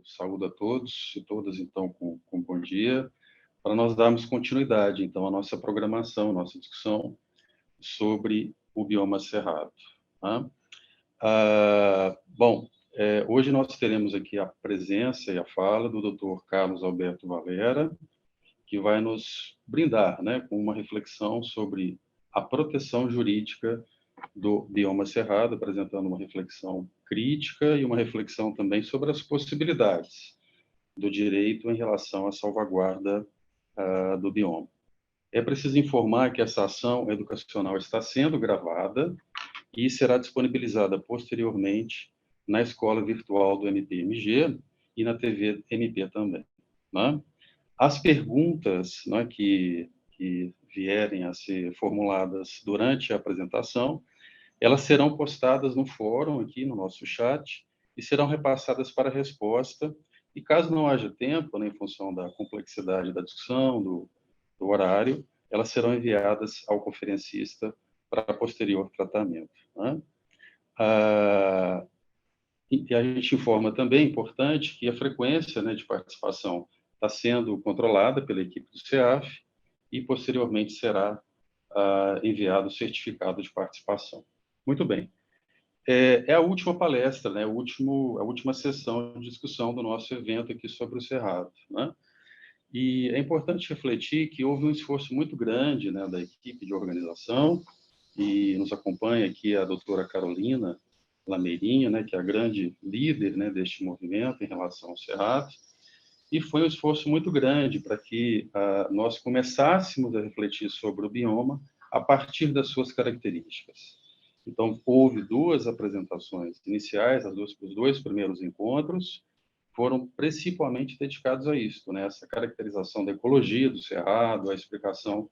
saúdo a todos e todas, então, com bom dia, para nós darmos continuidade, então, à nossa programação, à nossa discussão sobre o bioma cerrado. Tá? Bom, hoje nós teremos aqui a presença e a fala do Dr. Carlos Alberto Valera, que vai nos brindar, né, com uma reflexão sobre a proteção jurídica do bioma cerrado, apresentando uma reflexão crítica e uma reflexão também sobre as possibilidades do direito em relação à salvaguarda do bioma. É preciso informar que essa ação educacional está sendo gravada e será disponibilizada posteriormente na escola virtual do MPMG e na TV MP também. Né? As perguntas, né, que vierem a ser formuladas durante a apresentação, elas serão postadas no fórum aqui no nosso chat e serão repassadas para resposta. E caso não haja tempo, né, em função da complexidade da discussão, do horário, elas serão enviadas ao conferencista para posterior tratamento. Né? E a gente informa também, importante, que a frequência, né, de participação está sendo controlada pela equipe do CEAF e, posteriormente, será enviado o certificado de participação. Muito bem. É a última palestra, né, a última sessão de discussão do nosso evento aqui sobre o Cerrado. Né? E é importante refletir que houve um esforço muito grande, né, da equipe de organização, e nos acompanha aqui a doutora Carolina Lameirinha, né, que é a grande líder, né, deste movimento em relação ao Cerrado, e foi um esforço muito grande para que nós começássemos a refletir sobre o bioma a partir das suas características. Então, houve duas apresentações iniciais, os dois primeiros encontros foram principalmente dedicados a isso, né, essa caracterização da ecologia do Cerrado, a explicação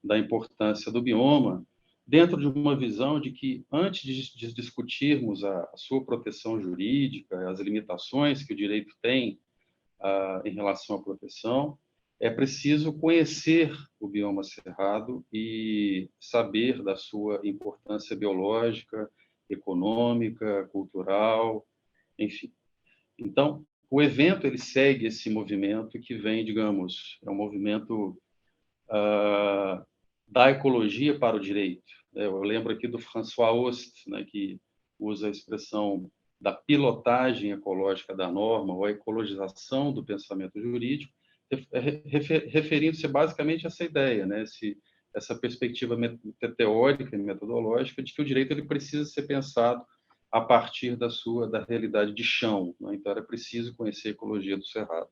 da importância do bioma, dentro de uma visão de que, antes de discutirmos a sua proteção jurídica, as limitações que o direito tem em relação à proteção, é preciso conhecer o bioma cerrado e saber da sua importância biológica, econômica, cultural, enfim. Então, o evento ele segue esse movimento que vem, digamos, é um movimento da ecologia para o direito. Eu lembro aqui do François Host, né, que usa a expressão da pilotagem ecológica da norma ou a ecologização do pensamento jurídico, referindo-se basicamente a essa ideia, né, essa perspectiva teórica e metodológica de que o direito ele precisa ser pensado a partir da realidade de chão. Né? Então, era preciso conhecer a ecologia do cerrado.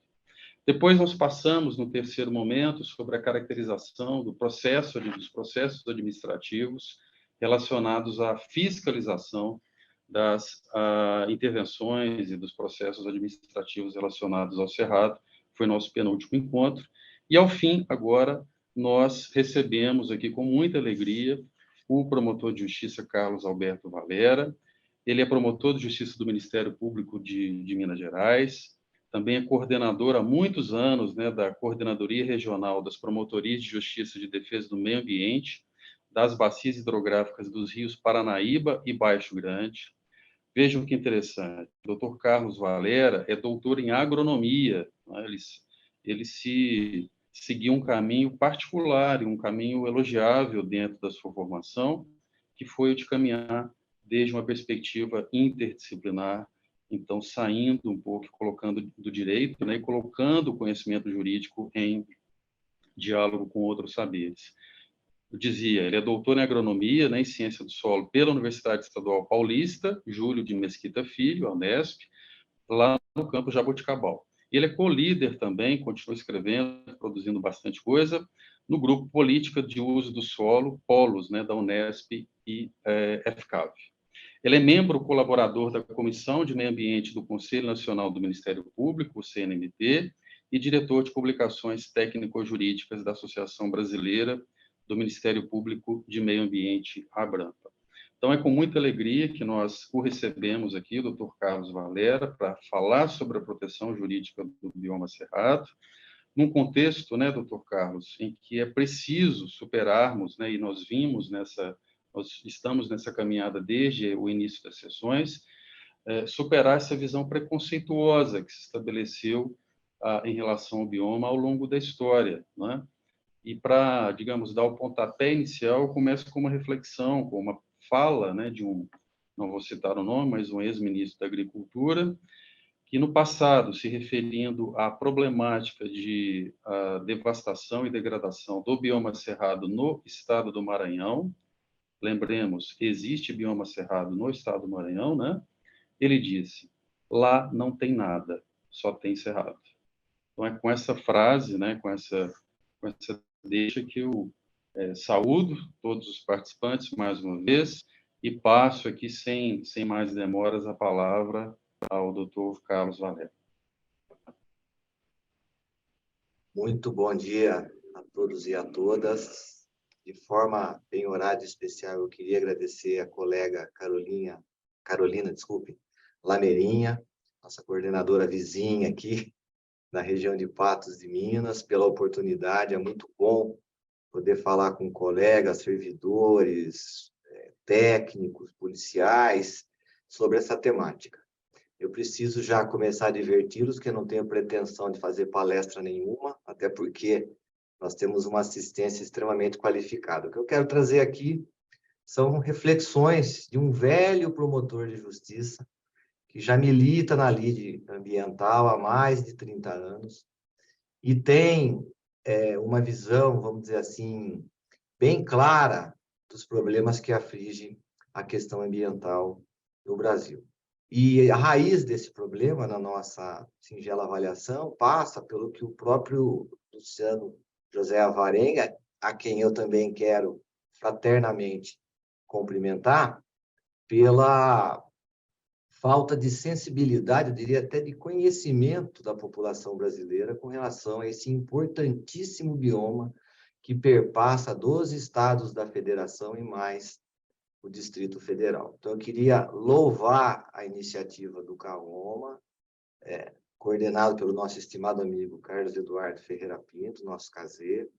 Depois nós passamos, no terceiro momento, sobre a caracterização dos processos administrativos relacionados à fiscalização das intervenções e dos processos administrativos relacionados ao Cerrado. Foi nosso penúltimo encontro. E, ao fim, agora, nós recebemos aqui com muita alegria o promotor de justiça Carlos Alberto Valera. Ele é promotor de justiça do Ministério Público de Minas Gerais, também é coordenador há muitos anos, né, da Coordenadoria Regional das Promotorias de Justiça de Defesa do Meio Ambiente, das bacias hidrográficas dos rios Paranaíba e Baixo Grande. Vejam que interessante, o Dr. Carlos Valera é doutor em agronomia, né? Ele se seguiu um caminho particular, um caminho elogiável dentro da sua formação, que foi o de caminhar desde uma perspectiva interdisciplinar, então saindo um pouco, colocando do direito, né, e colocando o conhecimento jurídico em diálogo com outros saberes. Eu dizia, ele é doutor em agronomia, né, em ciência do solo pela Universidade Estadual Paulista, Júlio de Mesquita Filho, a Unesp, lá no campo Jaboticabal. Ele é co-líder também, continua escrevendo, produzindo bastante coisa, no grupo Política de Uso do Solo, Polos, né, da Unesp e FCAV. Ele é membro colaborador da Comissão de Meio Ambiente do Conselho Nacional do Ministério Público, o CNMP, e diretor de publicações técnico-jurídicas da Associação Brasileira do Ministério Público de Meio Ambiente, ABRAMPA. Então, é com muita alegria que nós o recebemos aqui, o Dr. Carlos Valera, para falar sobre a proteção jurídica do bioma cerrado, num contexto, né, Dr. Carlos, em que é preciso superarmos, né, e nós estamos nessa caminhada desde o início das sessões, superar essa visão preconceituosa que se estabeleceu em relação ao bioma ao longo da história, né? E para, digamos, dar o pontapé inicial, eu começo com uma reflexão, com uma fala, né, de não vou citar o nome, mas um ex-ministro da Agricultura, que no passado, se referindo à problemática de devastação e degradação do bioma cerrado no estado do Maranhão, lembremos, existe bioma cerrado no estado do Maranhão, né? Ele disse: lá não tem nada, só tem cerrado. Então é com essa frase, né, com essa deixa que eu saúdo todos os participantes mais uma vez e passo aqui sem mais demoras a palavra ao Dr. Carlos Valério. Muito bom dia a todos e a todas. De forma bem horária especial, eu queria agradecer a colega Carolina, Lamerinha, nossa coordenadora vizinha aqui na região de Patos de Minas, pela oportunidade. É muito bom poder falar com colegas, servidores, técnicos, policiais, sobre essa temática. Eu preciso já começar a adverti-los que eu não tenho pretensão de fazer palestra nenhuma, até porque nós temos uma assistência extremamente qualificada. O que eu quero trazer aqui são reflexões de um velho promotor de justiça que já milita na lide ambiental há mais de 30 anos e tem uma visão, vamos dizer assim, bem clara dos problemas que afligem a questão ambiental no Brasil. E a raiz desse problema, na nossa singela avaliação, passa pelo que o próprio Luciano José Alvarenga, a quem eu também quero fraternamente cumprimentar, pela falta de sensibilidade, eu diria até de conhecimento da população brasileira com relação a esse importantíssimo bioma que perpassa 12 estados da federação e mais o Distrito Federal. Então, eu queria louvar a iniciativa do CAOMA, coordenado pelo nosso estimado amigo Carlos Eduardo Ferreira Pinto, nosso caseiro.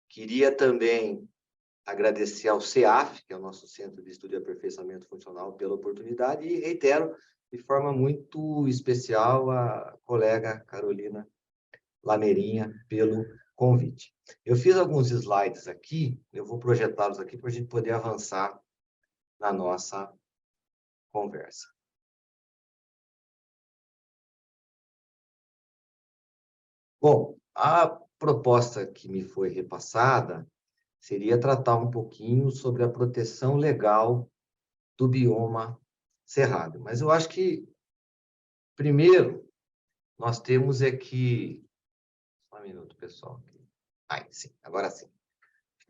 Queria também agradecer ao CEAF, que é o nosso Centro de Estudo e Aperfeiçoamento Funcional, pela oportunidade, e reitero de forma muito especial a colega Carolina Lamerinha pelo convite. Eu fiz alguns slides aqui, eu vou projetá-los aqui para a gente poder avançar na nossa conversa. Bom, a proposta que me foi repassada seria tratar um pouquinho sobre a proteção legal do bioma cerrado. Mas eu acho que, primeiro, nós temos que... Só um minuto, pessoal. Sim, agora sim.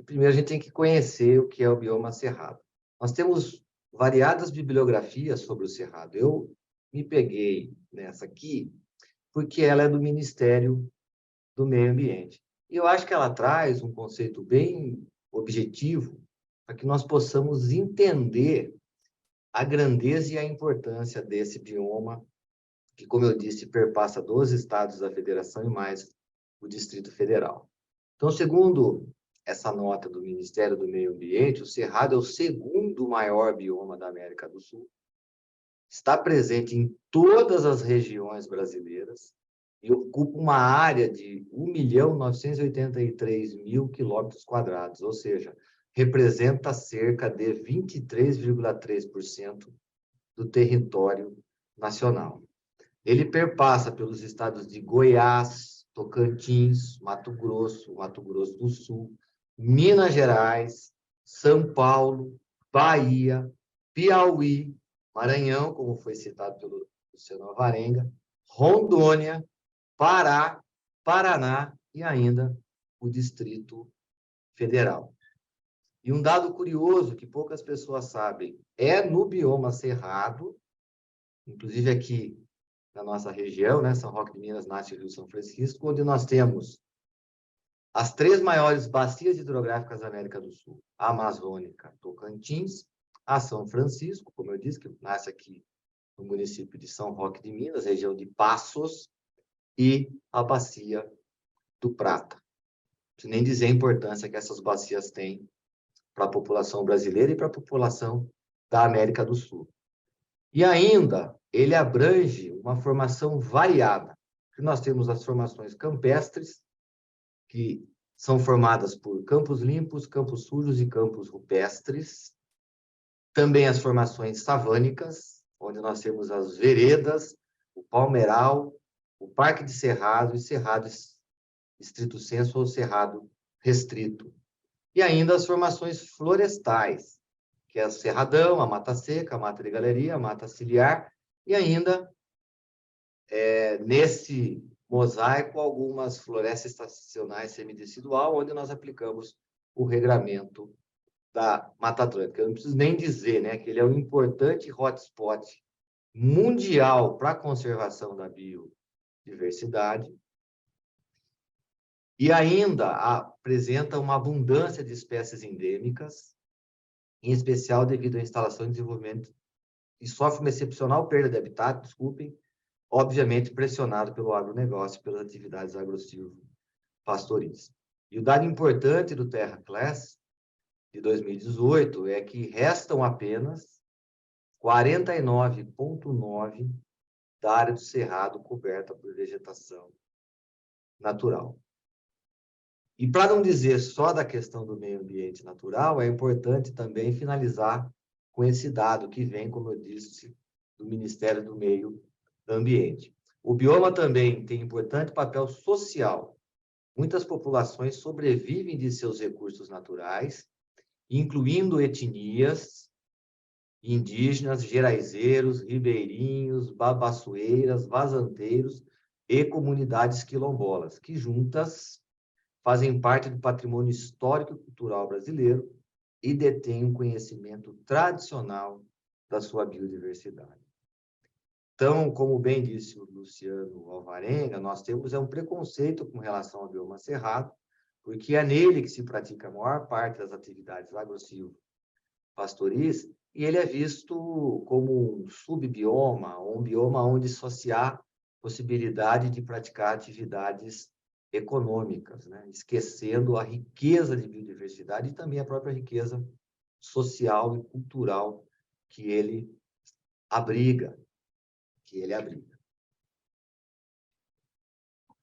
Primeiro, a gente tem que conhecer o que é o bioma cerrado. Nós temos variadas bibliografias sobre o cerrado. Eu me peguei nessa aqui porque ela é do Ministério do Meio Ambiente. E eu acho que ela traz um conceito bem objetivo para que nós possamos entender a grandeza e a importância desse bioma, que, como eu disse, perpassa 12 estados da federação e mais o Distrito Federal. Então, segundo essa nota do Ministério do Meio Ambiente, o Cerrado é o segundo maior bioma da América do Sul, está presente em todas as regiões brasileiras e ocupa uma área de 1.983.000 quilômetros quadrados, ou seja, representa cerca de 23,3% do território nacional. Ele perpassa pelos estados de Goiás, Tocantins, Mato Grosso do Sul, Minas Gerais, São Paulo, Bahia, Piauí, Maranhão, como foi citado pelo Luciano Alvarenga, Rondônia, Pará, Paraná e ainda o Distrito Federal. E um dado curioso que poucas pessoas sabem, é no bioma cerrado, inclusive aqui na nossa região, né, São Roque de Minas, Nath e Rio São Francisco, onde nós temos as 3 maiores bacias hidrográficas da América do Sul, a Amazônica, Tocantins, a São Francisco, como eu disse, que nasce aqui no município de São Roque de Minas, região de Passos, e a bacia do Prata. Não preciso nem dizer a importância que essas bacias têm para a população brasileira e para a população da América do Sul. E ainda, ele abrange uma formação variada. Nós temos as formações campestres, que são formadas por campos limpos, campos sujos e campos rupestres. Também as formações savânicas, onde nós temos as veredas, o palmeral, o parque de cerrado e cerrado estrito sensu ou cerrado restrito. E ainda as formações florestais, que é o cerradão, a mata seca, a mata de galeria, a mata ciliar, e ainda, nesse mosaico, algumas florestas estacionais semidecidual, onde nós aplicamos o regramento da Mata Atlântica. Eu não preciso nem dizer, né, que ele é um importante hotspot mundial para a conservação da biodiversidade e ainda apresenta uma abundância de espécies endêmicas, em especial devido à instalação e desenvolvimento, e sofre uma excepcional perda de habitat, desculpem, obviamente pressionado pelo agronegócio, pelas atividades agro-silvo-pastoris. E o dado importante do Terra Class de 2018 é que restam apenas 49,9% da área do cerrado coberta por vegetação natural. E para não dizer só da questão do meio ambiente natural, é importante também finalizar com esse dado que vem, como eu disse, do Ministério do Meio Ambiente. O bioma também tem importante papel social. Muitas populações sobrevivem de seus recursos naturais, incluindo etnias indígenas, geraizeiros, ribeirinhos, babaçoeiras, vazanteiros e comunidades quilombolas, que juntas fazem parte do patrimônio histórico e cultural brasileiro e detêm um conhecimento tradicional da sua biodiversidade. Então, como bem disse o Luciano Alvarenga, nós temos um preconceito com relação ao bioma cerrado, porque é nele que se pratica a maior parte das atividades agro-silvo-pastoris, e ele é visto como um subbioma, um bioma onde só se há possibilidade de praticar atividades econômicas, né? Esquecendo a riqueza de biodiversidade e também a própria riqueza social e cultural que ele abriga.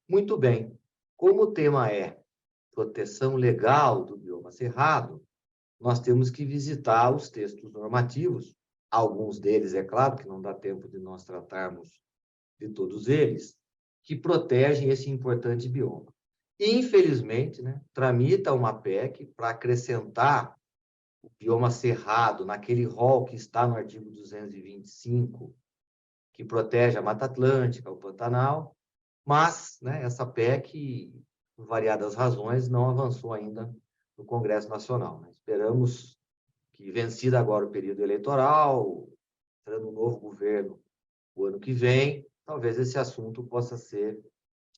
Muito bem. Como o tema é proteção legal do bioma cerrado, nós temos que visitar os textos normativos, alguns deles, é claro, que não dá tempo de nós tratarmos de todos eles, que protegem esse importante bioma. Infelizmente, né, tramita uma PEC para acrescentar o bioma cerrado naquele rol que está no artigo 225, que protege a Mata Atlântica, o Pantanal, mas, né, essa PEC, por variadas razões, não avançou ainda no Congresso Nacional. Né? Esperamos que, vencido agora o período eleitoral, entrando um novo governo o ano que vem, talvez esse assunto possa ser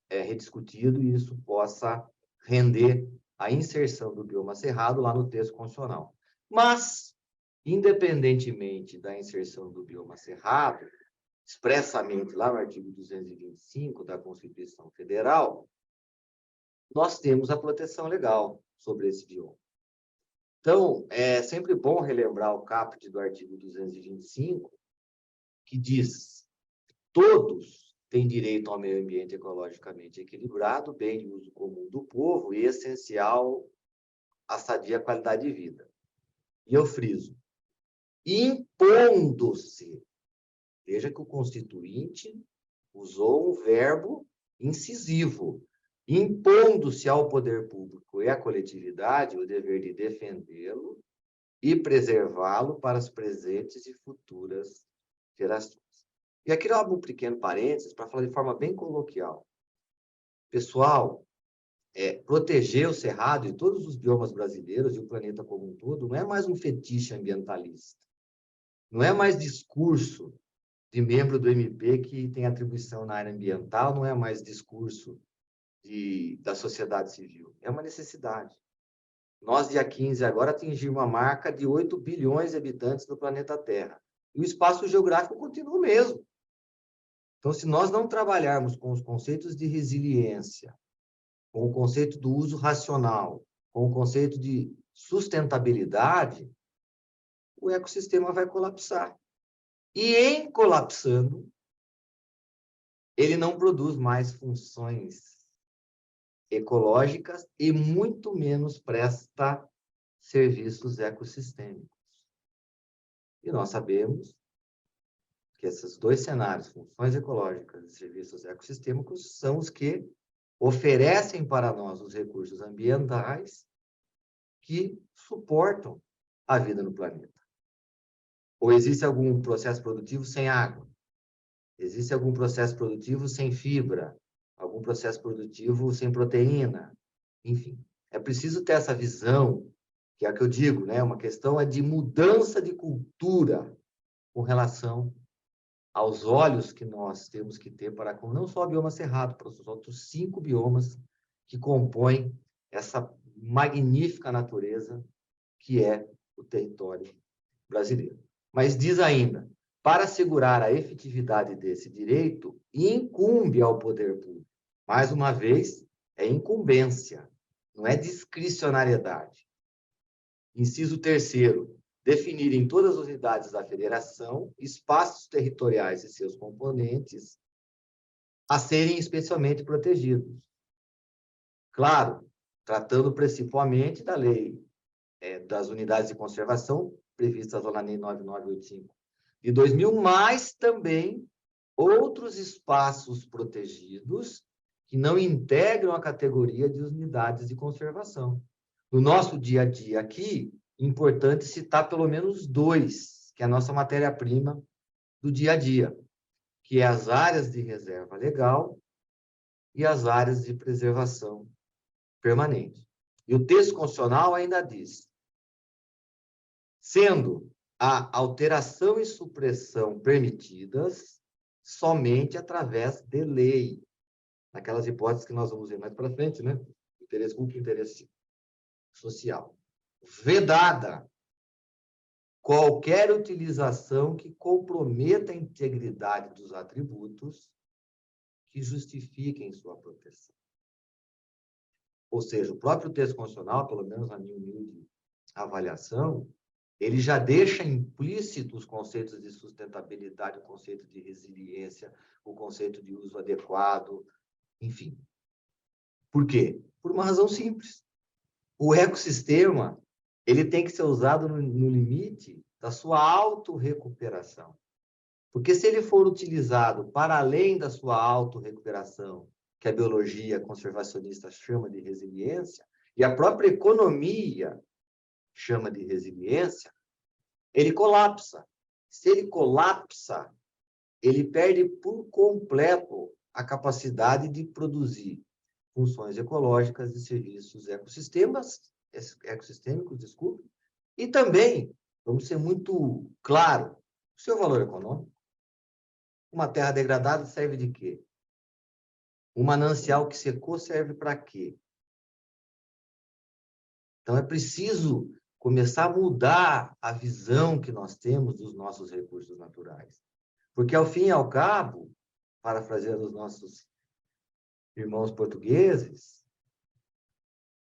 rediscutido e isso possa render a inserção do bioma cerrado lá no texto constitucional. Mas, independentemente da inserção do bioma cerrado, expressamente lá no artigo 225 da Constituição Federal, nós temos a proteção legal sobre esse bioma. Então, é sempre bom relembrar o caput do artigo 225, que diz: todos têm direito ao meio ambiente ecologicamente equilibrado, bem de uso comum do povo e essencial à sadia qualidade de vida. E eu friso, impondo-se. Veja que o Constituinte usou um verbo incisivo, impondo-se ao poder público e à coletividade o dever de defendê-lo e preservá-lo para as presentes e futuras gerações. E aqui eu abro um pequeno parênteses para falar de forma bem coloquial. Pessoal, proteger o cerrado e todos os biomas brasileiros e o planeta como um todo não é mais um fetiche ambientalista. Não é mais discurso de membro do MP que tem atribuição na área ambiental, não é mais discurso da sociedade civil. É uma necessidade. Nós, dia 15, agora atingimos uma marca de 8 bilhões de habitantes no planeta Terra. E o espaço geográfico continua o mesmo. Então, se nós não trabalharmos com os conceitos de resiliência, com o conceito do uso racional, com o conceito de sustentabilidade, o ecossistema vai colapsar. E, em colapsando, ele não produz mais funções ecológicas e muito menos presta serviços ecossistêmicos. E nós sabemos que esses dois cenários, funções ecológicas e serviços ecossistêmicos, são os que oferecem para nós os recursos ambientais que suportam a vida no planeta. Ou existe algum processo produtivo sem água? Existe algum processo produtivo sem fibra? Algum processo produtivo sem proteína? Enfim, é preciso ter essa visão, que é a que eu digo, né? Uma questão é de mudança de cultura com relação aos olhos que nós temos que ter para com não só o bioma cerrado, para os outros 5 biomas que compõem essa magnífica natureza que é o território brasileiro. Mas diz ainda, para assegurar a efetividade desse direito, incumbe ao poder público. Mais uma vez, é incumbência, não é discricionariedade. Inciso 3º, definir em todas as unidades da federação espaços territoriais e seus componentes a serem especialmente protegidos. Claro, tratando principalmente da lei das unidades de conservação previstas na Lei 9985 de 2000, mas também outros espaços protegidos que não integram a categoria de unidades de conservação. No nosso dia a dia aqui, é importante citar pelo menos 2, que é a nossa matéria-prima do dia a dia, que é as áreas de reserva legal e as áreas de preservação permanente. E o texto constitucional ainda diz, sendo a alteração e supressão permitidas somente através de lei, naquelas hipóteses que nós vamos ver mais para frente, né? Interesse público e interesse social. Vedada qualquer utilização que comprometa a integridade dos atributos que justifiquem sua proteção. Ou seja, o próprio texto constitucional, pelo menos na minha humilde avaliação, ele já deixa implícito os conceitos de sustentabilidade, o conceito de resiliência, o conceito de uso adequado, enfim. Por quê? Por uma razão simples. O ecossistema, ele tem que ser usado no limite da sua autorrecuperação. Porque se ele for utilizado para além da sua autorrecuperação, que a biologia conservacionista chama de resiliência, e a própria economia chama de resiliência, ele colapsa. Se ele colapsa, ele perde por completo a capacidade de produzir funções ecológicas e serviços ecossistêmicos, desculpe, e também, vamos ser muito claro, o seu valor econômico. Uma terra degradada serve de quê? Um manancial que secou serve para quê? Então, é preciso começar a mudar a visão que nós temos dos nossos recursos naturais. Porque, ao fim e ao cabo, parafraseando os nossos irmãos portugueses,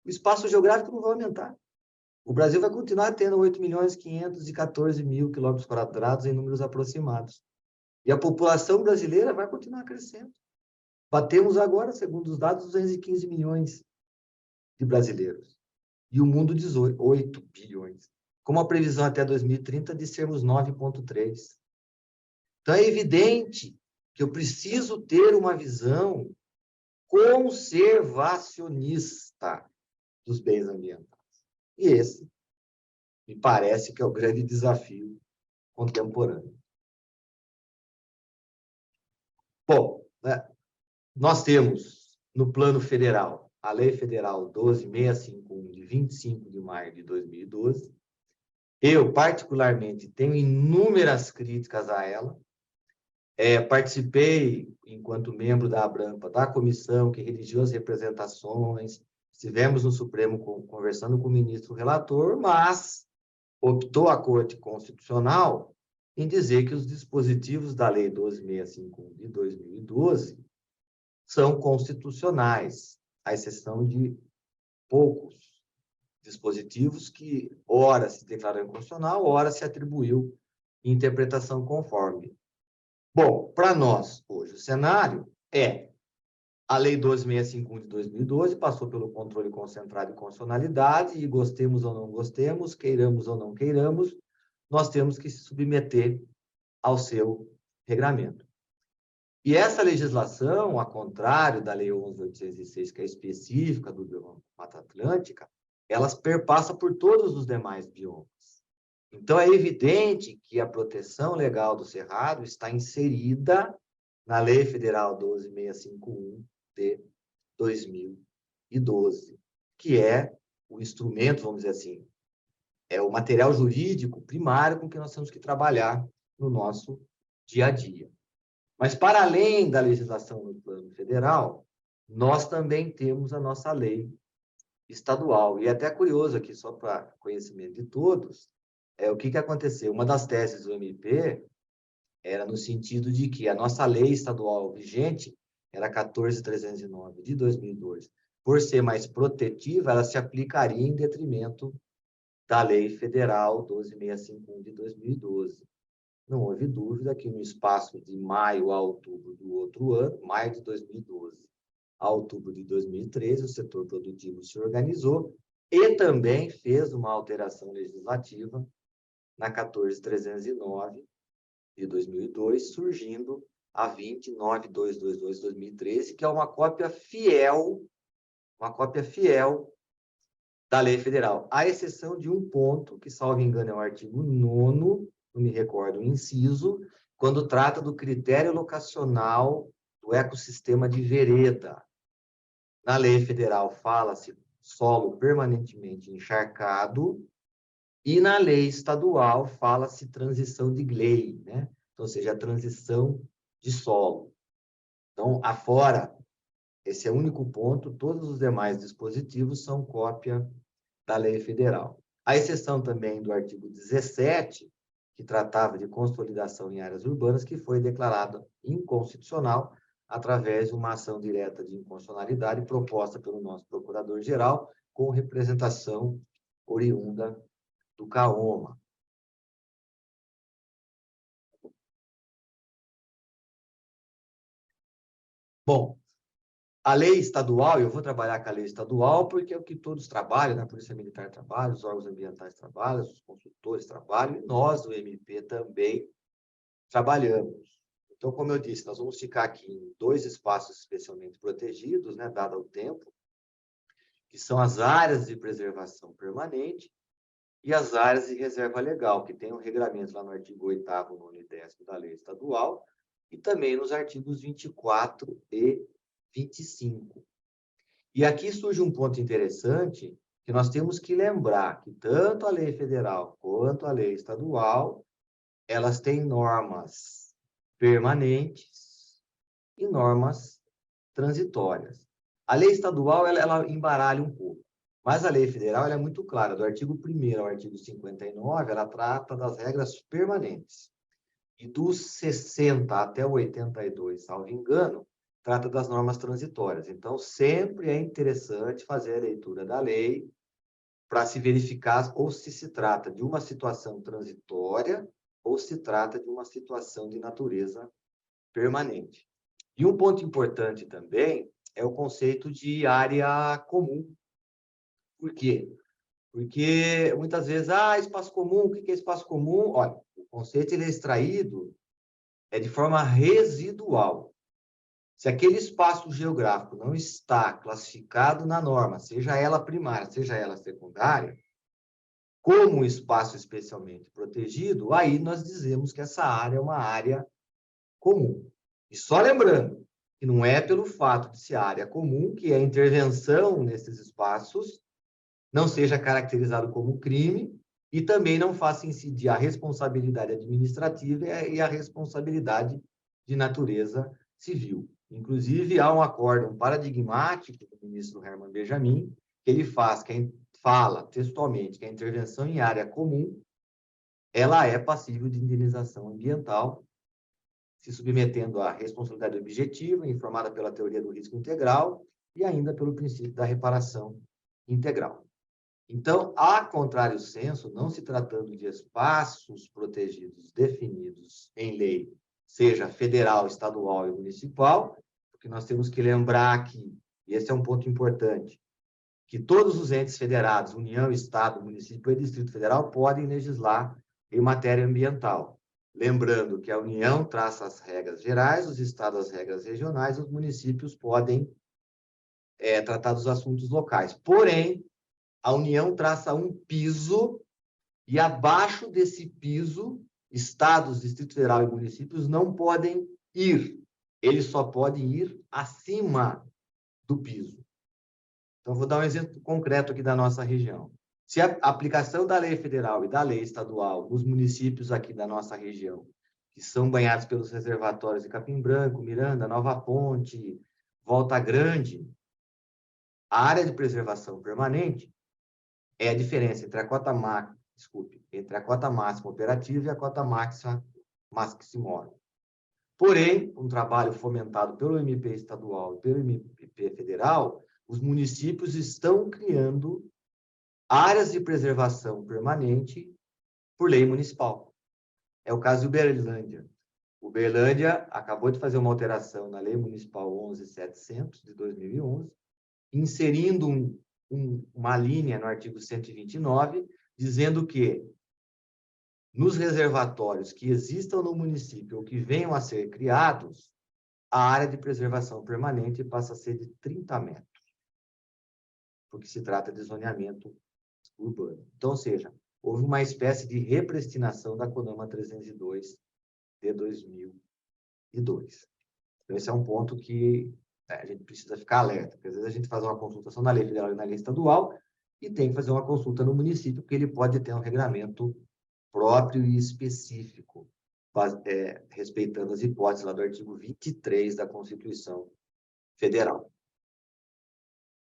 o espaço geográfico não vai aumentar. O Brasil vai continuar tendo 8.514.000 quilômetros quadrados em números aproximados. E a população brasileira vai continuar crescendo. Batemos agora, segundo os dados, 215 milhões de brasileiros. E o mundo, 8 bilhões. Com uma previsão até 2030 de sermos 9,3. Então, é evidente que eu preciso ter uma visão conservacionista dos bens ambientais. E esse, me parece que é o grande desafio contemporâneo. Bom, né, nós temos, no plano federal, a Lei Federal 12.651, de 25 de maio de 2012. Eu, particularmente, tenho inúmeras críticas a ela. Participei, enquanto membro da Abrampa, da comissão que redigiu as representações, estivemos no Supremo conversando com o ministro relator, mas optou a Corte Constitucional em dizer que os dispositivos da Lei 12.651 de 2012 são constitucionais, à exceção de poucos dispositivos que ora se declarou inconstitucional, ora se atribuiu e interpretação conforme. Bom, para nós, hoje, o cenário é a Lei 12.651 de 2012 passou pelo controle concentrado de constitucionalidade e gostemos ou não gostemos, queiramos ou não queiramos, nós temos que se submeter ao seu regramento. E essa legislação, ao contrário da Lei 11.806, que é específica do bioma Mata Atlântica, elas perpassam por todos os demais biomas. Então, é evidente que a proteção legal do Cerrado está inserida na Lei Federal 12.651 de 2012, que é o instrumento, vamos dizer assim, é o material jurídico primário com que nós temos que trabalhar no nosso dia a dia. Mas, para além da legislação no plano federal, nós também temos a nossa lei estadual. E é até curioso aqui, só para conhecimento de todos, o que aconteceu? Uma das teses do MP era no sentido de que a nossa lei estadual vigente era 14.309 de 2002. Por ser mais protetiva, ela se aplicaria em detrimento da lei federal 12.651 de 2012. Não houve dúvida que no espaço de maio a outubro do outro ano, maio de 2012 a outubro de 2013, o setor produtivo se organizou e também fez uma alteração legislativa na 14.309 de 2002, surgindo a 20.9222 de 2013, que é uma cópia fiel da lei federal, à exceção de um ponto, que, salvo engano, é o artigo 9º, não me recordo o inciso, quando trata do critério locacional do ecossistema de vereda. Na lei federal fala-se solo permanentemente encharcado, e na lei estadual fala-se transição de gley, né? Então, ou seja, a transição de solo. Então, afora, esse é o único ponto, todos os demais dispositivos são cópia da lei federal. A exceção também do artigo 17, que tratava de consolidação em áreas urbanas, que foi declarado inconstitucional através de uma ação direta de inconstitucionalidade proposta pelo nosso procurador-geral, com representação oriunda do CAOMA. Bom, a lei estadual, eu vou trabalhar com a lei estadual porque é o que todos trabalham, né? A Polícia Militar trabalha, os órgãos ambientais trabalham, os consultores trabalham, e nós, do MP, também trabalhamos. Então, como eu disse, nós vamos ficar aqui em 2 espaços especialmente protegidos, né, dado o tempo, que são as áreas de preservação permanente e as áreas de reserva legal, que tem um regramento lá no artigo 8º, 9º e 10º da lei estadual, e também nos artigos 24 e 25. E aqui surge um ponto interessante, que nós temos que lembrar que tanto a lei federal quanto a lei estadual, elas têm normas permanentes e normas transitórias. A lei estadual, ela embaralha um pouco, mas a lei federal ela é muito clara. Do artigo 1º ao artigo 59, ela trata das regras permanentes. E dos 60 até o 82, salvo engano, trata das normas transitórias. Então, sempre é interessante fazer a leitura da lei para se verificar ou se trata de uma situação transitória ou se trata de uma situação de natureza permanente. E um ponto importante também é o conceito de área comum. Por quê? Porque muitas vezes, espaço comum, o que é espaço comum? Olha, o conceito ele é extraído de forma residual. Se aquele espaço geográfico não está classificado na norma, seja ela primária, seja ela secundária, como um espaço especialmente protegido, aí nós dizemos que essa área é uma área comum. E só lembrando que não é pelo fato de ser área comum que a intervenção nesses espaços não seja caracterizado como crime e também não faça incidir a responsabilidade administrativa e a responsabilidade de natureza civil. Inclusive, há um acórdão paradigmático do ministro Herman Benjamin, que ele fala textualmente que a intervenção em área comum ela é passível de indenização ambiental, se submetendo à responsabilidade objetiva, informada pela teoria do risco integral e ainda pelo princípio da reparação integral. Então, a contrário senso, não se tratando de espaços protegidos definidos em lei, seja federal, estadual e municipal, porque nós temos que lembrar que, e esse é um ponto importante, que todos os entes federados, União, Estado, Município e Distrito Federal, podem legislar em matéria ambiental. Lembrando que a União traça as regras gerais, os estados as regras regionais, os municípios podem tratar dos assuntos locais. Porém, a União traça um piso e abaixo desse piso, estados, Distrito Federal e municípios não podem ir. Eles só podem ir acima do piso. Então, vou dar um exemplo concreto aqui da nossa região. Se a aplicação da lei federal e da lei estadual nos municípios aqui da nossa região, que são banhados pelos reservatórios de Capim Branco, Miranda, Nova Ponte, Volta Grande, a área de preservação permanente é a diferença entre a cota entre a cota máxima operativa e a cota máxima maximora. Porém, um trabalho fomentado pelo MP estadual e pelo MP federal, os municípios estão criando áreas de preservação permanente por lei municipal. É o caso de Uberlândia. Uberlândia acabou de fazer uma alteração na Lei Municipal 11.700, de 2011, inserindo uma linha no artigo 129, dizendo que nos reservatórios que existam no município ou que venham a ser criados, a área de preservação permanente passa a ser de 30 metros, porque se trata de zoneamento urbano. Então, ou seja, houve uma espécie de repristinação da CONAMA 302 de 2002. Então, esse é um ponto que a gente precisa ficar alerta, porque às vezes a gente faz uma consultação na lei federal e na lei estadual e tem que fazer uma consulta no município, porque ele pode ter um regramento próprio e específico, respeitando as hipóteses lá do artigo 23 da Constituição Federal.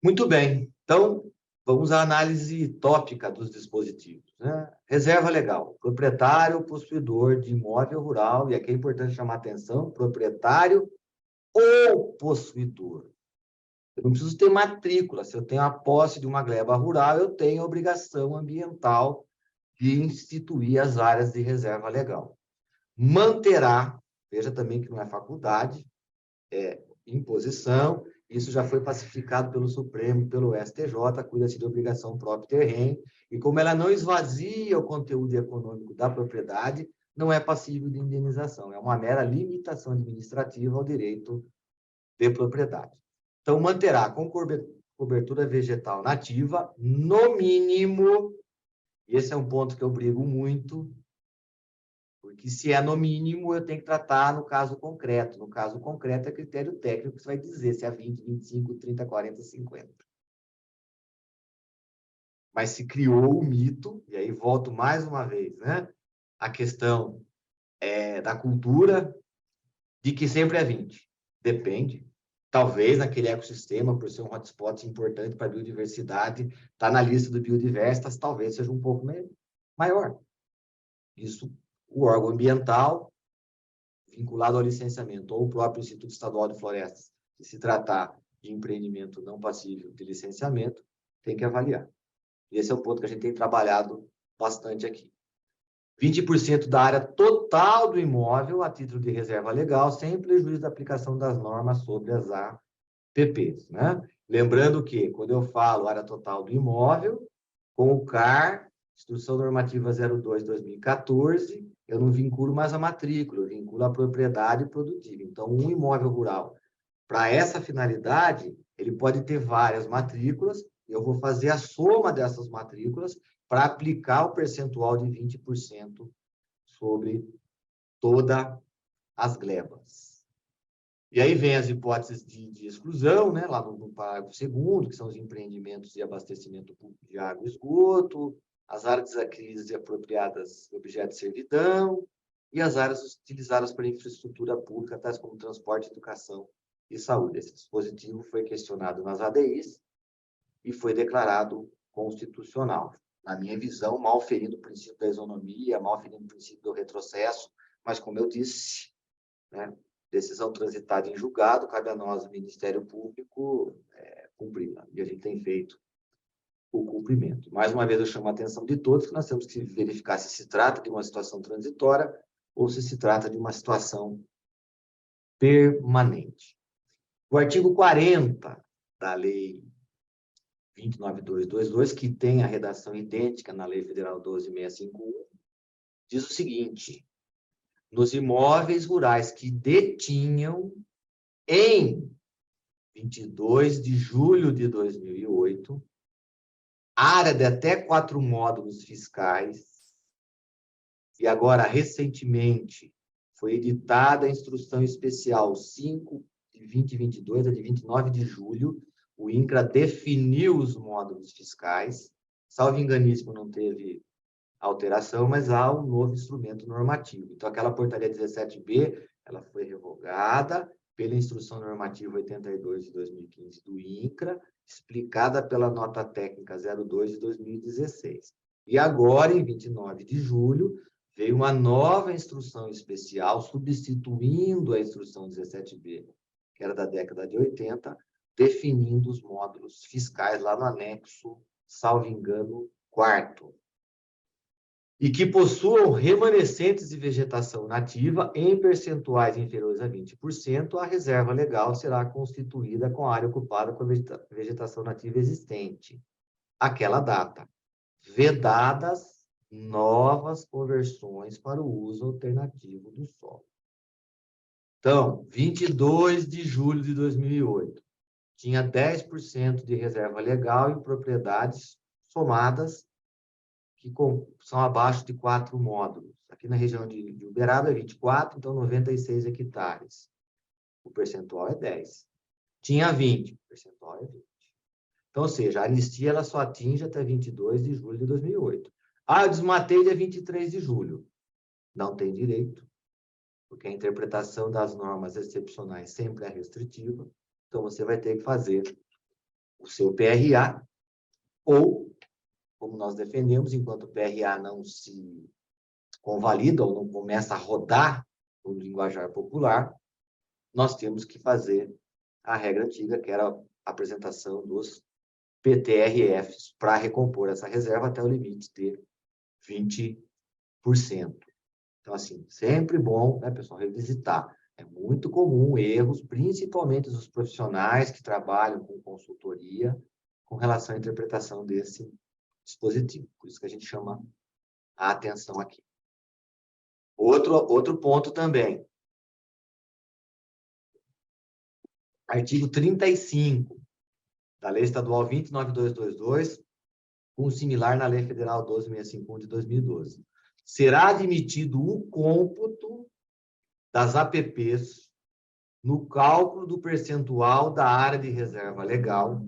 Muito bem, então vamos à análise tópica dos dispositivos, né? Reserva legal, proprietário, possuidor de imóvel rural, e aqui é importante chamar a atenção, proprietário ou possuidor. Eu não preciso ter matrícula, se eu tenho a posse de uma gleba rural, eu tenho a obrigação ambiental de instituir as áreas de reserva legal. Manterá, veja também que não é faculdade, é imposição, isso já foi pacificado pelo Supremo, pelo STJ, cuida-se de obrigação própria terreno, e como ela não esvazia o conteúdo econômico da propriedade, não é passível de indenização, é uma mera limitação administrativa ao direito de propriedade. Então, manterá com cobertura vegetal nativa, no mínimo, e esse é um ponto que eu brigo muito, porque se é no mínimo, eu tenho que tratar no caso concreto. No caso concreto, é critério técnico que você vai dizer se é 20, 25, 30, 40, 50. Mas se criou o mito, e aí volto mais uma vez, né? A questão da cultura, de que sempre é 20. Depende. Talvez naquele ecossistema, por ser um hotspot importante para a biodiversidade, está na lista do biodiversitas, talvez seja um pouco maior. Isso, o órgão ambiental, vinculado ao licenciamento, ou o próprio Instituto Estadual de Florestas, se tratar de empreendimento não passível de licenciamento, tem que avaliar. E esse é o ponto que a gente tem trabalhado bastante aqui. 20% da área total do imóvel a título de reserva legal, sem prejuízo da aplicação das normas sobre as APPs, né? Lembrando que, quando eu falo área total do imóvel, com o CAR, Instrução Normativa 02/2014, eu não vinculo mais a matrícula, eu vinculo a propriedade produtiva. Então, um imóvel rural, para essa finalidade, ele pode ter várias matrículas, eu vou fazer a soma dessas matrículas para aplicar o percentual de 20% sobre todas as glebas. E aí vem as hipóteses de exclusão, né, lá no parágrafo 2º, que são os empreendimentos de abastecimento público de água e esgoto, as áreas adquiridas e apropriadas de objeto de servidão, e as áreas utilizadas para infraestrutura pública, tais como transporte, educação e saúde. Esse dispositivo foi questionado nas ADIs e foi declarado constitucional. Na minha visão, mal ferindo o princípio da isonomia, mal ferindo o princípio do retrocesso, mas, como eu disse, né, decisão transitada em julgado, cabe a nós, o Ministério Público, cumpri-la. E a gente tem feito o cumprimento. Mais uma vez, eu chamo a atenção de todos que nós temos que verificar se se trata de uma situação transitória ou se trata de uma situação permanente. O artigo 40 da Lei 29222, que tem a redação idêntica na Lei Federal 12.651, diz o seguinte: nos imóveis rurais que detinham em 22 de julho de 2008, área de até 4 módulos fiscais, e agora, recentemente, foi editada a Instrução Especial 5 de 2022, a de 29 de julho, o INCRA definiu os módulos fiscais, salvo enganismo, não teve alteração, mas há um novo instrumento normativo. Então, aquela portaria 17B, ela foi revogada pela Instrução Normativa 82 de 2015 do INCRA, explicada pela Nota Técnica 02 de 2016. E agora, em 29 de julho, veio uma nova instrução especial, substituindo a Instrução 17B, que era da década de 80, definindo os módulos fiscais lá no anexo, salvo engano, 4º. E que possuam remanescentes de vegetação nativa em percentuais inferiores a 20%, a reserva legal será constituída com a área ocupada com a vegetação nativa existente. Aquela data. Vedadas novas conversões para o uso alternativo do solo. Então, 22 de julho de 2008, tinha 10% de reserva legal em propriedades somadas que são abaixo de 4 módulos. Aqui na região de Uberaba é 24, então 96 hectares. O percentual é 10. Tinha 20, o percentual é 20. Então, ou seja, a anistia ela só atinge até 22 de julho de 2008. Eu desmatei dia 23 de julho. Não tem direito, porque a interpretação das normas excepcionais sempre é restritiva. Então, você vai ter que fazer o seu PRA ou, como nós defendemos, enquanto o PRA não se convalida ou não começa a rodar no linguajar popular, nós temos que fazer a regra antiga, que era a apresentação dos PTRFs para recompor essa reserva até o limite de 20%. Então, assim, sempre bom, né, pessoal, revisitar. É muito comum erros, principalmente dos profissionais que trabalham com consultoria, com relação à interpretação desse dispositivo. Por isso que a gente chama a atenção aqui. Outro ponto também. Artigo 35 da Lei Estadual 29222, com similar na Lei Federal 12.651 de 2012. Será admitido o cômputo das APPs no cálculo do percentual da área de reserva legal,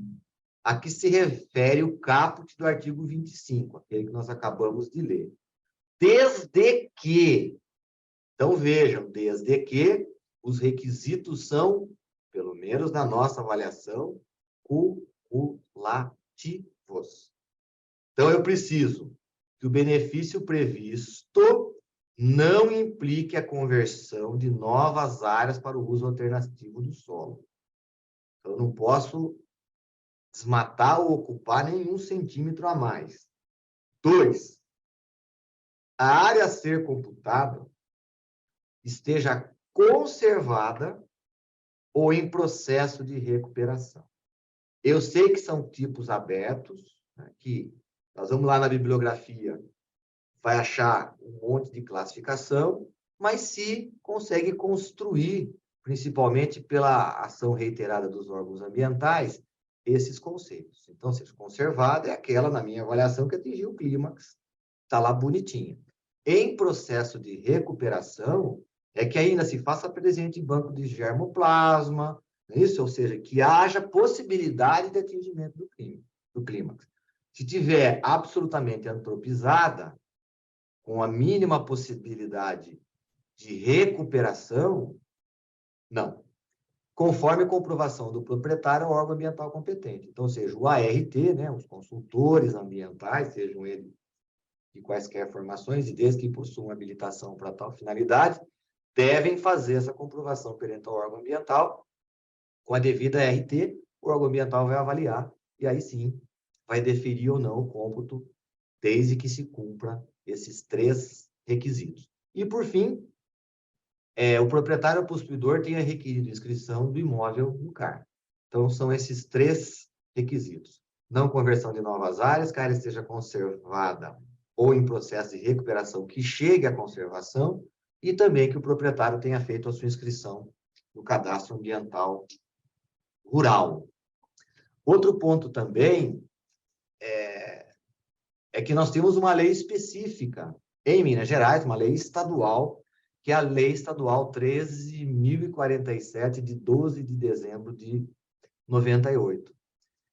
a que se refere o caput do artigo 25, aquele que nós acabamos de ler. Desde que, então vejam, desde que os requisitos são, pelo menos na nossa avaliação, cumulativos. Então, eu preciso que o benefício previsto não implique a conversão de novas áreas para o uso alternativo do solo. Então, eu não posso desmatar ou ocupar nenhum centímetro a mais. 2, a área a ser computada esteja conservada ou em processo de recuperação. Eu sei que são tipos abertos, né, que nós vamos lá na bibliografia, vai achar um monte de classificação, mas se consegue construir, principalmente pela ação reiterada dos órgãos ambientais, esses conceitos. Então, seja conservada é aquela, na minha avaliação, que atingiu o clímax, está lá bonitinha. Em processo de recuperação, é que ainda se faça presente em banco de germoplasma, isso, ou seja, que haja possibilidade de atingimento do clímax. Se tiver absolutamente antropizada, com a mínima possibilidade de recuperação, não. Conforme a comprovação do proprietário, é o órgão ambiental competente. Então, seja o ART, né, os consultores ambientais, sejam eles de quaisquer formações, e desde que possuam habilitação para tal finalidade, devem fazer essa comprovação perante o órgão ambiental. Com a devida ART, o órgão ambiental vai avaliar, e aí sim vai deferir ou não o cômputo, desde que se cumpra esses 3 requisitos. E, por fim, o proprietário ou possuidor tenha requerido inscrição do imóvel no CAR. Então, são esses 3 requisitos. Não conversão de novas áreas, que a área esteja conservada ou em processo de recuperação que chegue à conservação, e também que o proprietário tenha feito a sua inscrição no cadastro ambiental rural. Outro ponto também é que nós temos uma lei específica em Minas Gerais, uma lei estadual, que é a Lei Estadual 13.047, de 12 de dezembro de 98.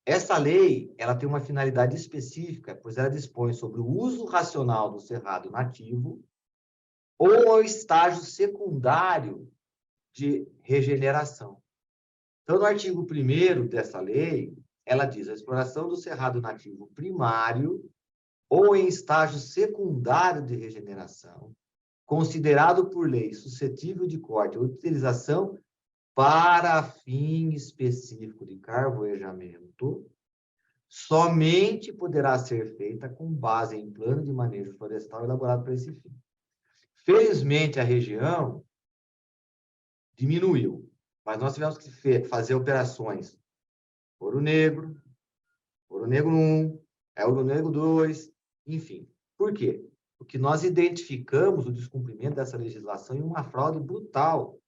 Essa lei, ela tem uma finalidade específica, pois ela dispõe sobre o uso racional do cerrado nativo ou ao estágio secundário de regeneração. Então, no artigo 1º dessa lei, ela diz: a exploração do cerrado nativo primário ou em estágio secundário de regeneração, considerado por lei suscetível de corte ou utilização para fim específico de carvoejamento, somente poderá ser feita com base em plano de manejo florestal elaborado para esse fim. Felizmente, a região diminuiu, mas nós tivemos que fazer operações Ouro Negro 1, Ouro Negro 2, enfim. Por quê? Porque nós identificamos o descumprimento dessa legislação em uma fraude brutal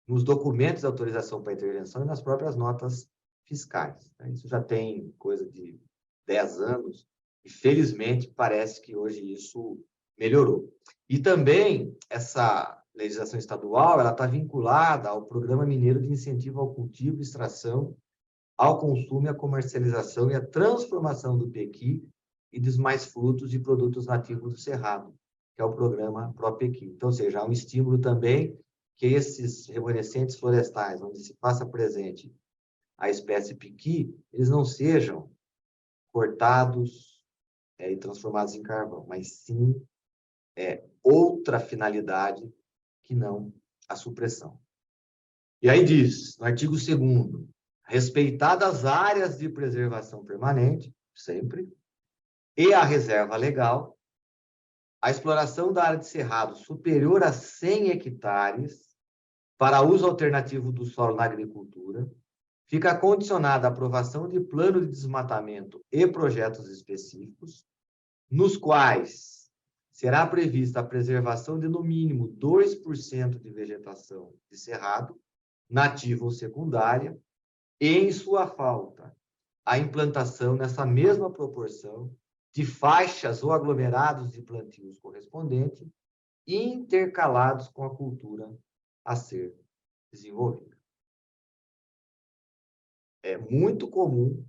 nos documentos de autorização para intervenção e nas próprias notas fiscais. Isso já tem coisa de 10 anos e, felizmente, parece que hoje isso melhorou. E também essa legislação estadual, ela está vinculada ao Programa Mineiro de Incentivo ao Cultivo, Extração, ao consumo, à comercialização e à transformação do pequi e dos mais frutos e produtos nativos do Cerrado, que é o programa ProPequi. Então, ou seja, há um estímulo também que esses remanescentes florestais, onde se faça presente a espécie pequi, eles não sejam cortados e transformados em carvão, mas sim outra finalidade que não a supressão. E aí diz, no artigo 2º, respeitadas áreas de preservação permanente, sempre, e a reserva legal, a exploração da área de cerrado superior a 100 hectares para uso alternativo do solo na agricultura, fica condicionada à aprovação de plano de desmatamento e projetos específicos, nos quais será prevista a preservação de, no mínimo, 2% de vegetação de cerrado, nativa ou secundária, e, em sua falta, a implantação, nessa mesma proporção, de faixas ou aglomerados de plantios correspondentes, intercalados com a cultura a ser desenvolvida. É muito comum,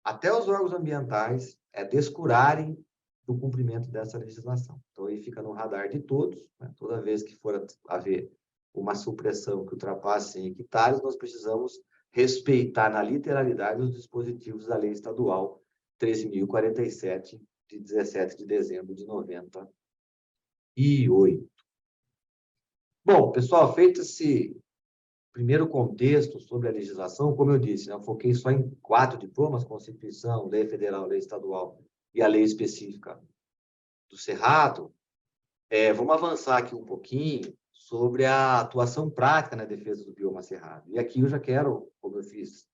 até os órgãos ambientais, descurarem do cumprimento dessa legislação. Então, aí fica no radar de todos, né? Toda vez que for haver uma supressão que ultrapasse 100 hectares, nós precisamos respeitar na literalidade os dispositivos da Lei Estadual 13.047, de 17 de dezembro de 98. Bom, pessoal, feito esse primeiro contexto sobre a legislação, como eu disse, né, eu foquei só em 4 diplomas: Constituição, Lei Federal, Lei Estadual e a Lei Específica do Cerrado. Vamos avançar aqui um pouquinho sobre a atuação prática na defesa do bioma cerrado. E aqui eu já quero, como eu fiz